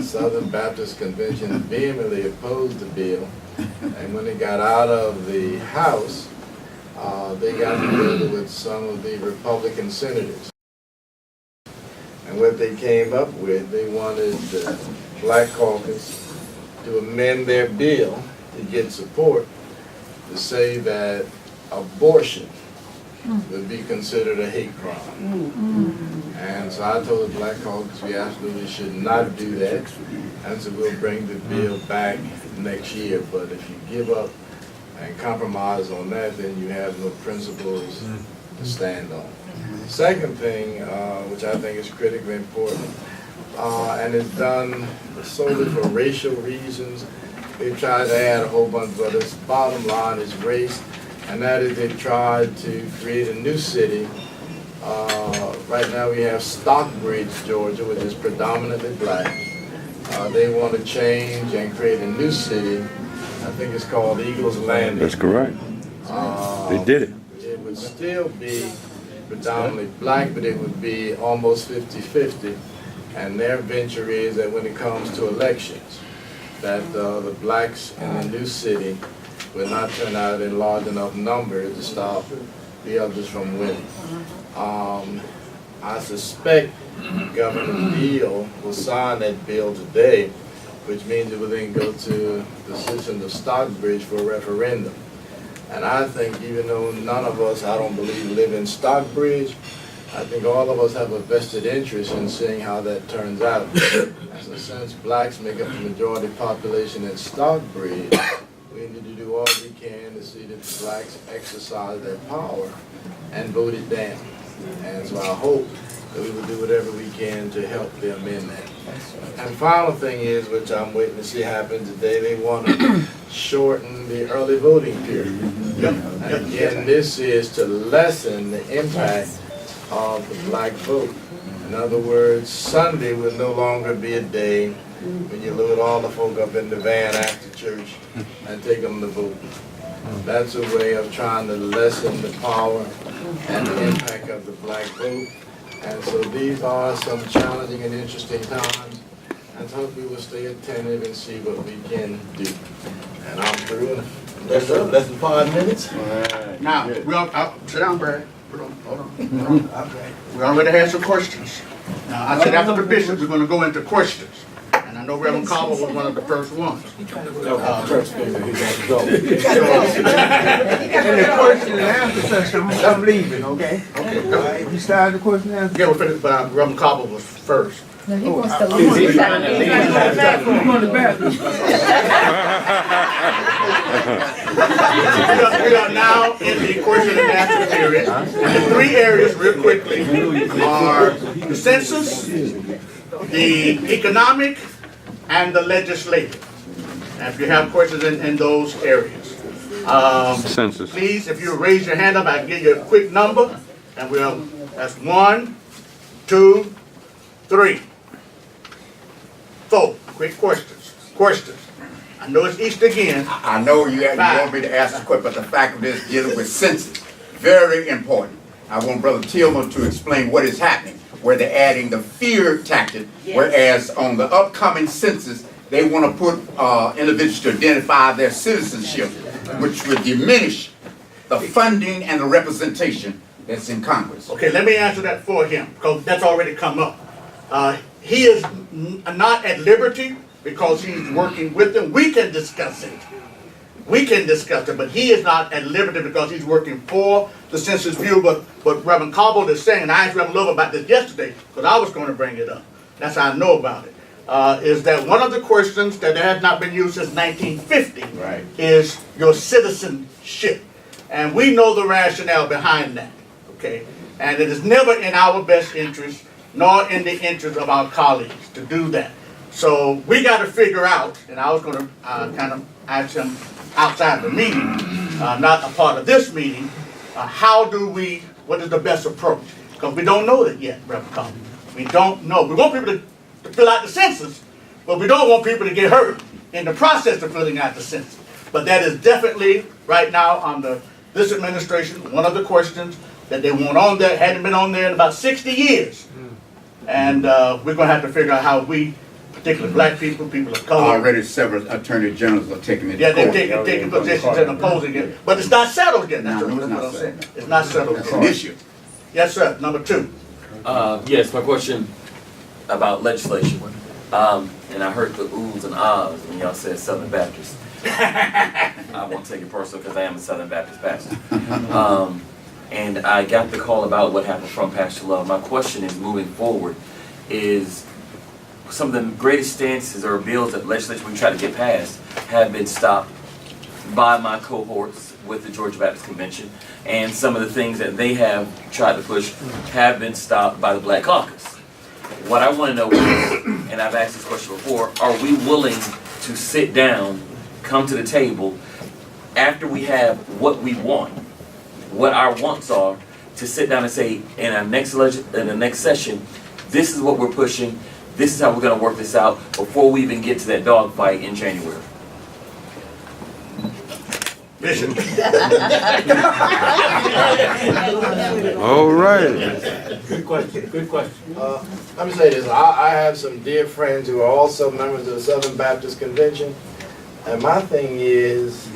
Southern Baptist Convention vehemently opposed the bill, and when it got out of the House, they got together with some of the Republican senators. And what they came up with, they wanted the Black Caucus to amend their bill to get support to say that abortion would be considered a hate crime. And so I told the Black Caucus we absolutely should not do that, and so we'll bring the bill back next year. But if you give up and compromise on that, then you have no principles to stand on. Second thing, which I think is critically important, and it's done solely for racial reasons. They've tried to add a whole bunch of others. Bottom line is race, and that is they've tried to create a new city Right now we have Stockbridge, Georgia, which is predominantly black. They want to change and create a new city. I think it's called Eagles Landing. That's correct. They did it. It would still be predominantly black, but it would be almost 50-50. And their venture is that when it comes to elections, that the blacks in the new city will not turn out in large enough numbers to stop the others from winning. I suspect Governor Deal will sign that bill today, which means it will then go to the citizens of Stockbridge for a referendum. And I think even though none of us, I don't believe, live in Stockbridge, I think all of us have a vested interest in seeing how that turns out. And so since blacks make up the majority population in Stockbridge, we need to do all we can to see that the blacks exercise their power and vote it down. And so I hope that we will do whatever we can to help them in that. And final thing is, which I'm waiting to see happen today, they want to shorten the early voting period. And again, this is to lessen the impact of the black vote. In other words, Sunday will no longer be a day when you load all the folk up in the van after church and take them to vote. That's a way of trying to lessen the power and the impact of the black vote. And so these are some challenging and interesting times. And so we will stay attentive and see what we can do. And I'm through in less than 5 minutes. Now, sit down, Brad. Hold on. We already had some questions. Now, I said after the bishop, we're going to go into questions. And I know Reverend Cobble was one of the first ones. And the question and answer session, I'm leaving, okay? Okay. You started the question and answer? Yeah, we're finished, but Reverend Cobble was first. No, he wants to leave. He's trying to leave. I'm on the bathroom. We are now in the question and answer period. And the three areas, real quickly, are the census, the economic, and the legislative. And if you have questions in those areas. Census. Please, if you raise your hand up, I can give you a quick number. And that's 1, 2, 3, 4. Quick questions. Questions. I know it's Easter again. I know you want me to ask a question, but the fact of this dealing with census, very important. I want Brother Tillman to explain what is happening, where they're adding the fear tactic, whereas on the upcoming census, they want to put individuals to identify their citizenship, which would diminish the funding and the representation that's in Congress. Okay, let me answer that for him, because that's already come up. He is not at liberty because he's working with them. We can discuss it. We can discuss it, but he is not at liberty because he's working for the Census Bureau. But what Reverend Cobble is saying, and I asked Reverend Love about this yesterday, because I was going to bring it up. That's how I know about it. Is that one of the questions that has not been used since 1950 is your citizenship. And we know the rationale behind that, okay? And it is never in our best interest, nor in the interest of our colleagues to do that. So we got to figure out, and I was going to kind of ask him outside the meeting, not a part of this meeting, what is the best approach? Because we don't know that yet, Reverend Collins. We don't know. We want people to fill out the census, but we don't want people to get hurt in the process of filling out the census. But that is definitely, right now, under this administration, one of the questions that they want on there, hadn't been on there in about 60 years. And we're going to have to figure out how we, particularly black people, people of color. Already several attorney generals are taking it. Yeah, they're taking positions and opposing it. But it's not settled yet. That's what I'm saying. It's not settled yet. It's an issue. Yes, sir. Number 2. Yes, my question about legislation. And I heard the oohs and ahs when y'all said Southern Baptist. I won't take it personal because I am a Southern Baptist pastor. And I got the call about what happened from Pastor Love. My question is, moving forward, is some of the greatest stances or bills that legislation we try to get passed have been stopped by my cohorts with the Georgia Baptist Convention, and some of the things that they have tried to push have been stopped by the Black Caucus. What I want to know is, and I've asked this question before, are we willing to sit down, come to the table, after we have what we want, what our wants are, to sit down and say, in our next in the next session, this is what we're pushing, this is how we're gonna work this out before we even get to that dogfight in January. Bishop. All right. Good question, good question. Let me say this, I have some dear friends who are also members of the Southern Baptist Convention, and my thing is,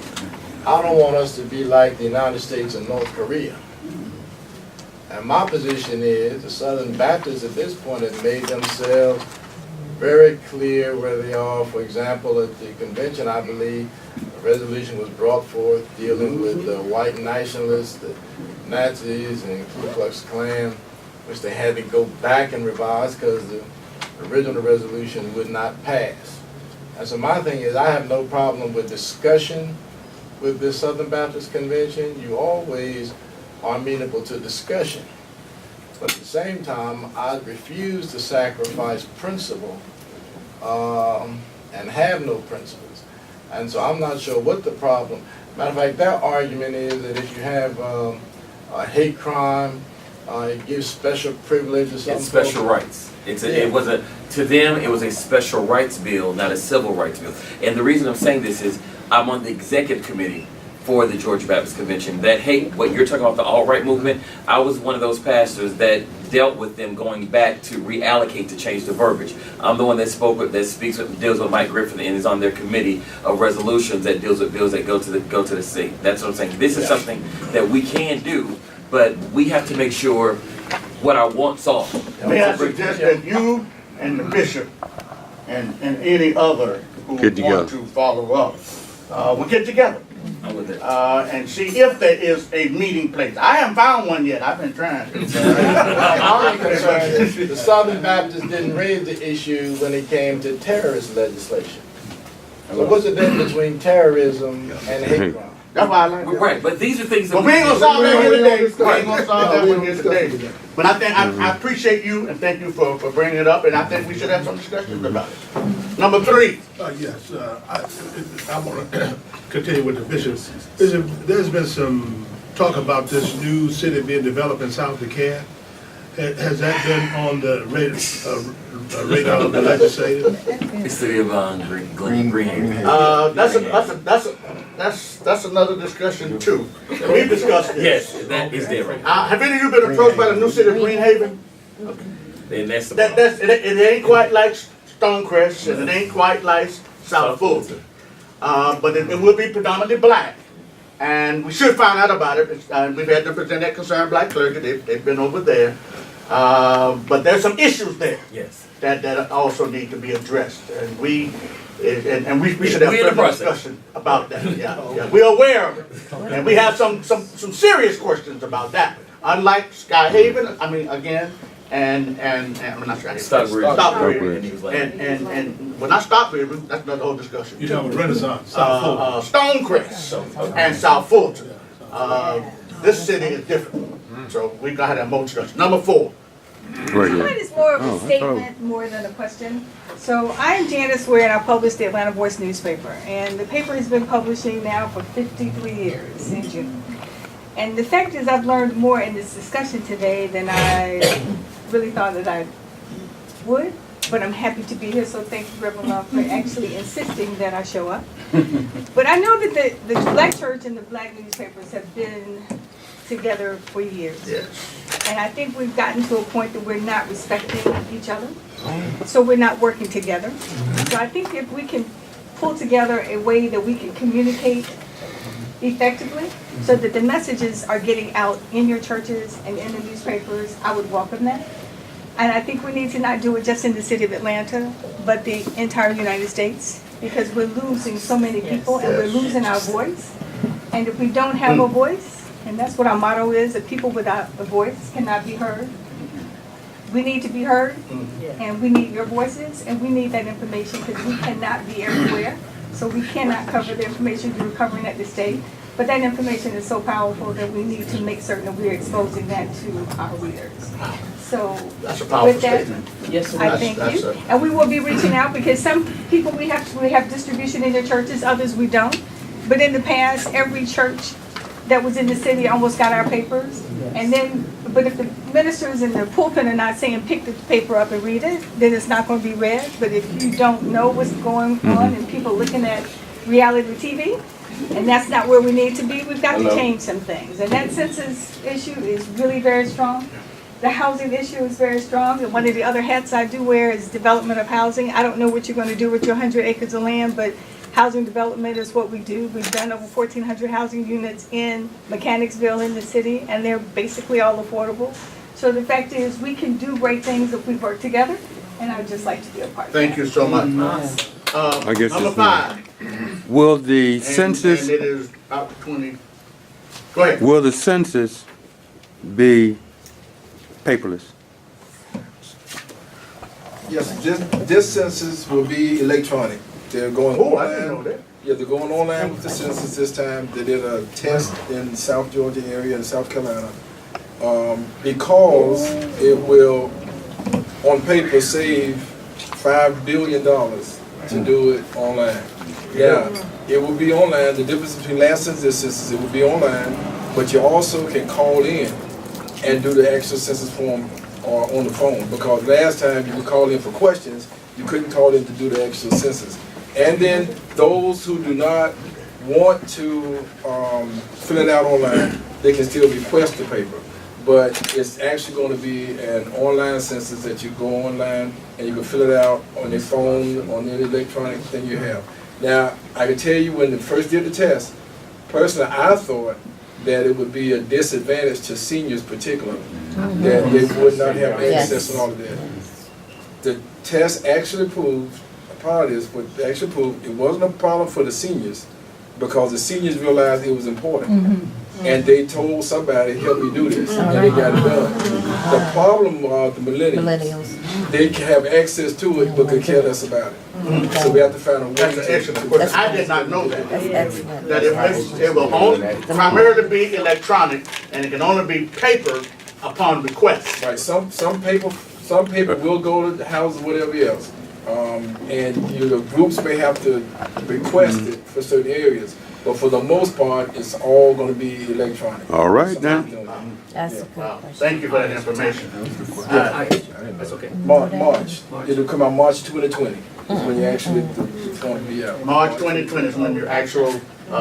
I don't want us to be like the United States and North Korea. And my position is, the Southern Baptists at this point have made themselves very clear where they are. For example, at the convention, I believe, a resolution was brought forth dealing with the white nationalists, the Nazis, and Ku Klux Klan, which they had to go back and revise because the original resolution would not pass. And so my thing is, I have no problem with discussion with this Southern Baptist Convention. You always are amenable to discussion. But at the same time, I refuse to sacrifice principle and have no principles. And so I'm not sure what the problem. Matter of fact, their argument is that if you have a hate crime, it gives special privilege or something. It's special rights. To them, it was a special rights bill, not a civil rights bill. And the reason I'm saying this is I'm on the executive committee for the Georgia Baptist Convention. That hate, what you're talking about, the alt-right movement, I was one of those pastors that dealt with them going back to reallocate to change the verbiage. I'm the one that deals with Mike Griffin and is on their committee of resolutions that deals with bills that go to the state. That's what I'm saying. This is something that we can do, but we have to make sure what I want solved. May I suggest that you and the bishop and any other who want to follow up, will get together. And see if there is a meeting place. I haven't found one yet. I've been trying. I'm concerned the Southern Baptists didn't raise the issue when it came to terrorist legislation. So what's the difference between terrorism and hate crime? That's why I like that. Right, but these are things that but we ain't gonna solve that here today. We ain't gonna solve that one here today. But I think I appreciate you and thank you for bringing it up, and I think we should have some discussions about it. Number 3. Yes, I want to continue with the bishop. Bishop, there's been some talk about this new city being developed in South DeKalb. Has that been on the radar of the legislature? The city of Greenhaven. That's another discussion too. We've discussed this. Yes, that is different. Have any of you been approached by the new city of Greenhaven? And that's it ain't quite like Stonecrest, and it ain't quite like South Fulton. But it will be predominantly black. And we should find out about it. We've had to present that concerned black clergy. They've been over there. But there's some issues there. Yes. That also need to be addressed. And we should have further discussion about that. Yeah. We're aware of it. And we have some serious questions about that. Unlike Sky Haven, I mean, again, and I'm not sure. Stockbridge. And well, not Stockbridge. That's another whole discussion. You're talking about Renaissance, South Fulton. Stonecrest and South Fulton. This city is different, so we gotta have more discussion. Number 4. Mine is more of a statement more than a question. So I am Janice Ware, and I publish the Atlanta Voice newspaper, and the paper has been publishing now for 53 years in June. And the fact is, I've learned more in this discussion today than I really thought that I would, but I'm happy to be here, so thank you, Reverend Love, for actually insisting that I show up. But I know that the black church and the black newspapers have been together for years. Yes. And I think we've gotten to a point that we're not respecting each other, so we're not working together. So I think if we can pull together a way that we can communicate effectively so that the messages are getting out in your churches and in the newspapers, I would welcome that. And I think we need to not do it just in the city of Atlanta, but the entire United States, because we're losing so many people and we're losing our voice. And if we don't have a voice, and that's what our motto is, that people without a voice cannot be heard. We need to be heard, and we need your voices, and we need that information because we cannot be everywhere. So we cannot cover the information you're covering at the state. But that information is so powerful that we need to make certain that we're exposing that to our readers. So that's a powerful with that, statement. yes, I thank you. And we will be reaching out because some people we have distribution in their churches, others we don't. But in the past, every church that was in the city almost got our papers. And then, but if the ministers in the pulpit are not saying pick the paper up and read it, then it's not going to be read. But if you don't know what's going on and people looking at reality TV, and that's not where we need to be, we've got to change some things. And that census issue is really very strong. The housing issue is very strong. And one of the other hats I do wear is development of housing. I don't know what you're going to do with your 100 acres of land, but housing development is what we do. We've done over 1,400 housing units in Mechanicsville in the city, and they're basically all affordable. So the fact is, we can do great things if we work together, and I'd just like to be a part of that. Thank you so much. I guess Number it's 5. Will the census, And it is about 20. Go ahead. will the census be paperless? Yes, this census will be electronic. They're going Oh, I didn't know online. that. Yeah, they're going online with the census this time. They did a test in South Georgia area and South Carolina. Because it will, on paper, save $5 billion to do it online. Yeah, it will be online. The difference between last census and this census, it will be online, but you also can call in and do the actual census form on the phone. Because last time you could call in for questions, you couldn't call in to do the actual census. And then those who do not want to fill it out online, they can still request the paper. But it's actually going to be an online census that you go online and you can fill it out on your phone, on any electronic thing you have. Now, I can tell you when they first did the test, personally, I thought that it would be a disadvantage to seniors particularly, that they would not have access and all of that. The test actually proved, part of this, but actually proved it wasn't a problem for the seniors because the seniors realized it was important. And they told somebody, help me do this, and they got it done. The problem was the millennials. They can have access to it, but could care less about it. So we have to find a way That's an to. excellent question. I did not know that. That it will only primarily be electronic and it can only be paper upon request. Right, some paper will go to the house or whatever else. And the groups may have to request it for certain areas. But for the most part, it's all going to be electronic. All right, now. That's a good question. Thank you for that information. That's okay. March. It'll come out March 2020 is when you actually, it's going to be out. March 2020 is when your actual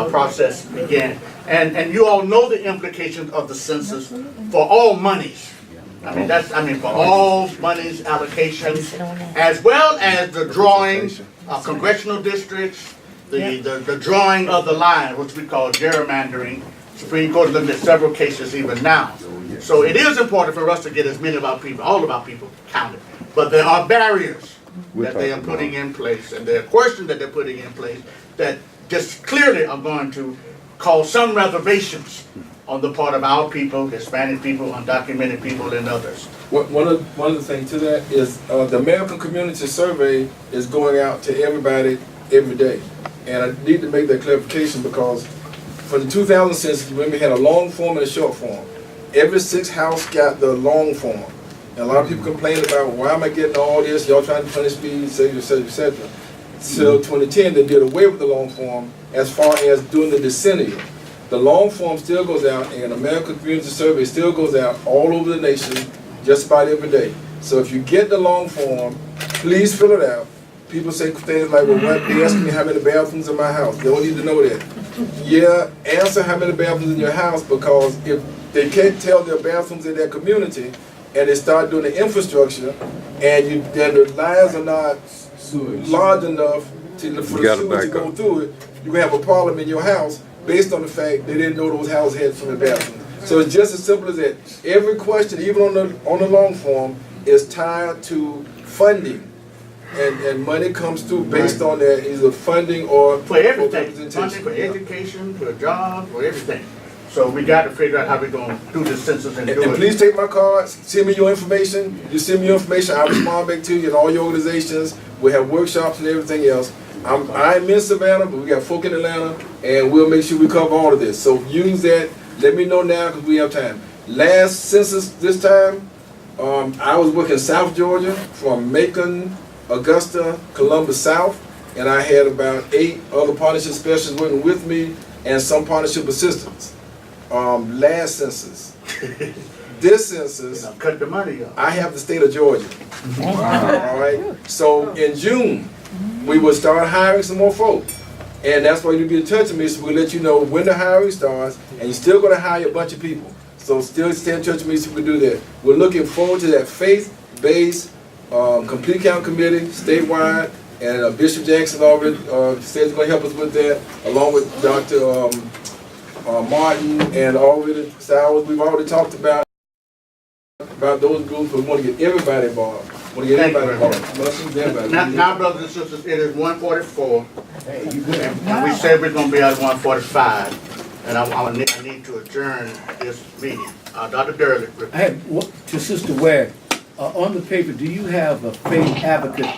process began. And you all know the implications of the census for all monies. For all monies allocations, as well as the drawing of congressional districts, the drawing of the line, which we call gerrymandering. Supreme Court is looking at several cases even now. So it is important for us to get as many of our people, all of our people counted. But there are barriers that they are putting in place, and there are questions that they're putting in place that just clearly are going to cause some reservations on the part of our people, Hispanic people, undocumented people, and others. One of the things to that is the American Community Survey is going out to everybody every day. And I need to make that clarification because for the 2000 census, we had a long form and a short form. Every 6th house got the long form. And a lot of people complain about, why am I getting all this? Y'all trying to punish me, et cetera, et cetera, et cetera. Till 2010, they did away with the long form as far as doing the decennial. The long form still goes out, and American Community Survey still goes out all over the nation just about every day. So if you get the long form, please fill it out. People say things like, well, they ask me how many bathrooms in my house. They don't need to know that. Yeah, answer how many bathrooms in your house, because if they can't tell their bathrooms in their community and they start doing the infrastructure and the lines are not large enough for the sewer to go through it, you're going to have a problem in your house based on the fact they didn't know those houses had so many bathrooms. So it's just as simple as that. Every question, even on the long form, is tied to funding. And money comes through based on that, either funding or for everything, funding for education, for jobs, for everything. So we got to figure out how we're going to do this census and do it. And please take my cards, send me your information. You send me your information, I'll respond back to you and all your organizations. We have workshops and everything else. I'm in Savannah, but we got folk in Atlanta, and we'll make sure we cover all of this. So use that. Let me know now because we have time. Last census this time, I was working South Georgia from Macon, Augusta, Columbus South, and I had about 8 other partnership specialists working with me and some partnership assistants. Last census, this census, cut the money off. I have the state of Georgia. All right. So in June, we will start hiring some more folk. And that's why you be in touch with me, so we'll let you know when the hiring starts, and you're still gonna hire a bunch of people. So still stay in touch with me so we can do that. We're looking forward to that faith-based complete count committee statewide, and Bishop Jackson already said he's gonna help us with that, along with Dr. Martin and already Sowers. We've already talked about those groups, but we want to get everybody involved. Want to get everybody involved. Now, brothers and sisters, it is 1:44, and we said we're gonna be at 1:45, and I need to adjourn this meeting. Dr. Durley. I have, to Sister Ware, on the paper, do you have a faith advocate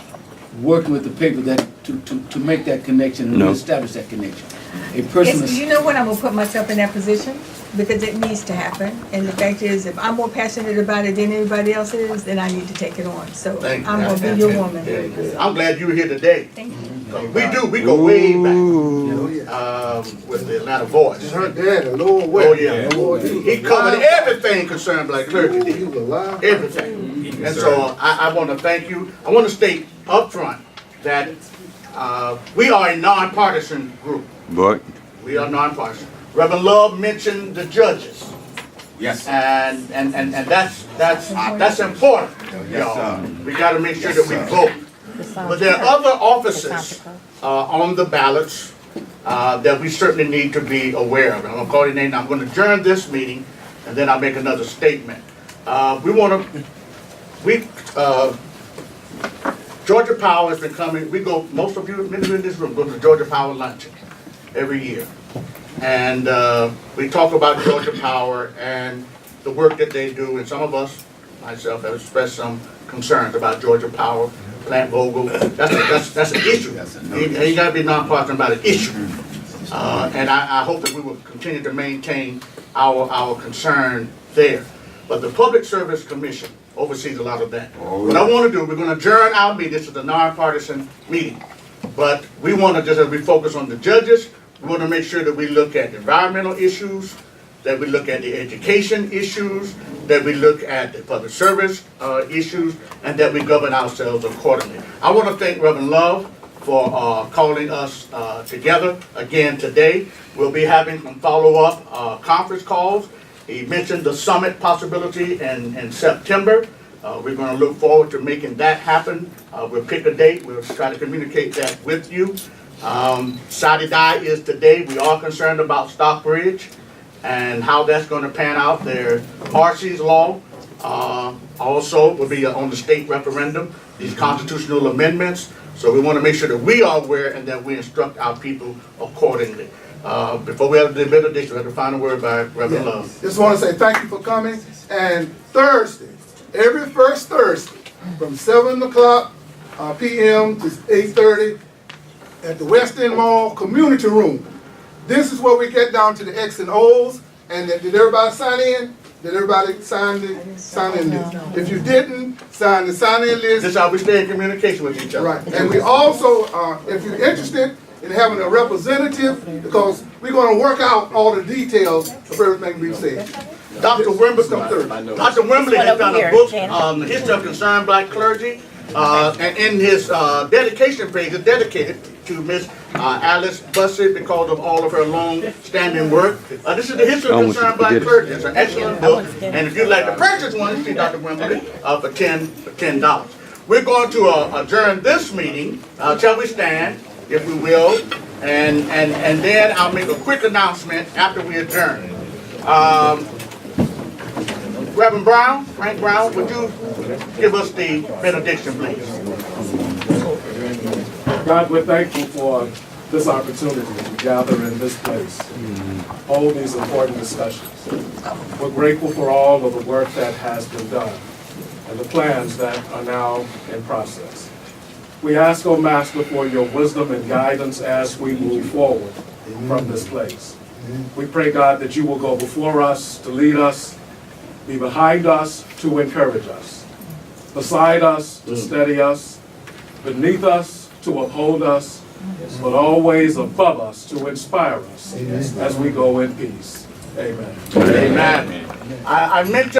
working with the paper that to make that connection and establish that connection? A person. You know what? I'm gonna put myself in that position because it needs to happen. And the fact is, if I'm more passionate about it than anybody else is, then I need to take it on. So I'm gonna be your woman. I'm glad you were here today. Thank you. We go way back with the Atlanta Voice. Her dad, Lord Oh yeah, he covered everything concerning black clergy. Everything. And so I want to thank you. I want to state up front that we are a nonpartisan group. But We are nonpartisan. Reverend Love mentioned the judges. Yes. And that's important. Y'all. We got to make sure that we vote. But there are other offices on the ballots that we certainly need to be aware of. I'm going to call your name. I'm going to adjourn this meeting, and then I'll make another statement. Georgia Power has been coming. Most of you, many of you in this room, go to the Georgia Power luncheon every year. And we talk about Georgia Power and the work that they do. And some of us, myself, have expressed some concerns about Georgia Power, Plant Vogel. That's an issue. You got to be nonpartisan about an issue. And I hope that we will continue to maintain our concern there. But the Public Service Commission oversees a lot of that. What I want to do, we're going to adjourn our meeting. This is a nonpartisan meeting. But we want to just, as we focus on the judges, we want to make sure that we look at environmental issues, that we look at the education issues, that we look at the public service issues, and that we govern ourselves accordingly. I want to thank Reverend Love for calling us together again today. We'll be having some follow-up conference calls. He mentioned the summit possibility in September. We're going to look forward to making that happen. We'll pick a date. We'll try to communicate that with you. Saturday is today. We are concerned about Stockbridge and how that's going to pan out. Their RC's law also will be on the state referendum, these constitutional amendments. So we want to make sure that we are aware and that we instruct our people accordingly. Before we have the benediction, we have the final word by Reverend Love. Just want to say thank you for coming. And Thursday, every first Thursday, from 7 o'clock p.m. to 8:30 at the West End Mall Community Room. This is where we get down to the X and O's. And did everybody sign in? Did everybody sign in list? If you didn't sign the sign-in list. This is how we stay in communication with each other. Right. And we also, if you're interested in having a representative, because we're going to work out all the details of everything we've said. Dr. Wembley has done a book on the history of concerned black clergy. And in his dedication page, it's dedicated to Miss Alice Bussey because of all of her long-standing work. This is the history of concerned black clergy. It's an excellent book. And if you'd like to purchase one, see Dr. Wembley for $10. We're going to adjourn this meeting. Shall we stand, if we will? And then I'll make a quick announcement after we adjourn. Reverend Brown, Frank Brown, would you give us the benediction, please? God, we're thankful for this opportunity to gather in this place, hold these important discussions. We're grateful for all of the work that has been done and the plans that are now in process. We ask, O Master, for your wisdom and guidance as we move forward from this place. We pray, God, that you will go before us to lead us, be behind us to encourage us, beside us to steady us, beneath us to uphold us, but always above us to inspire us as we go in peace. Amen. Amen. I mentioned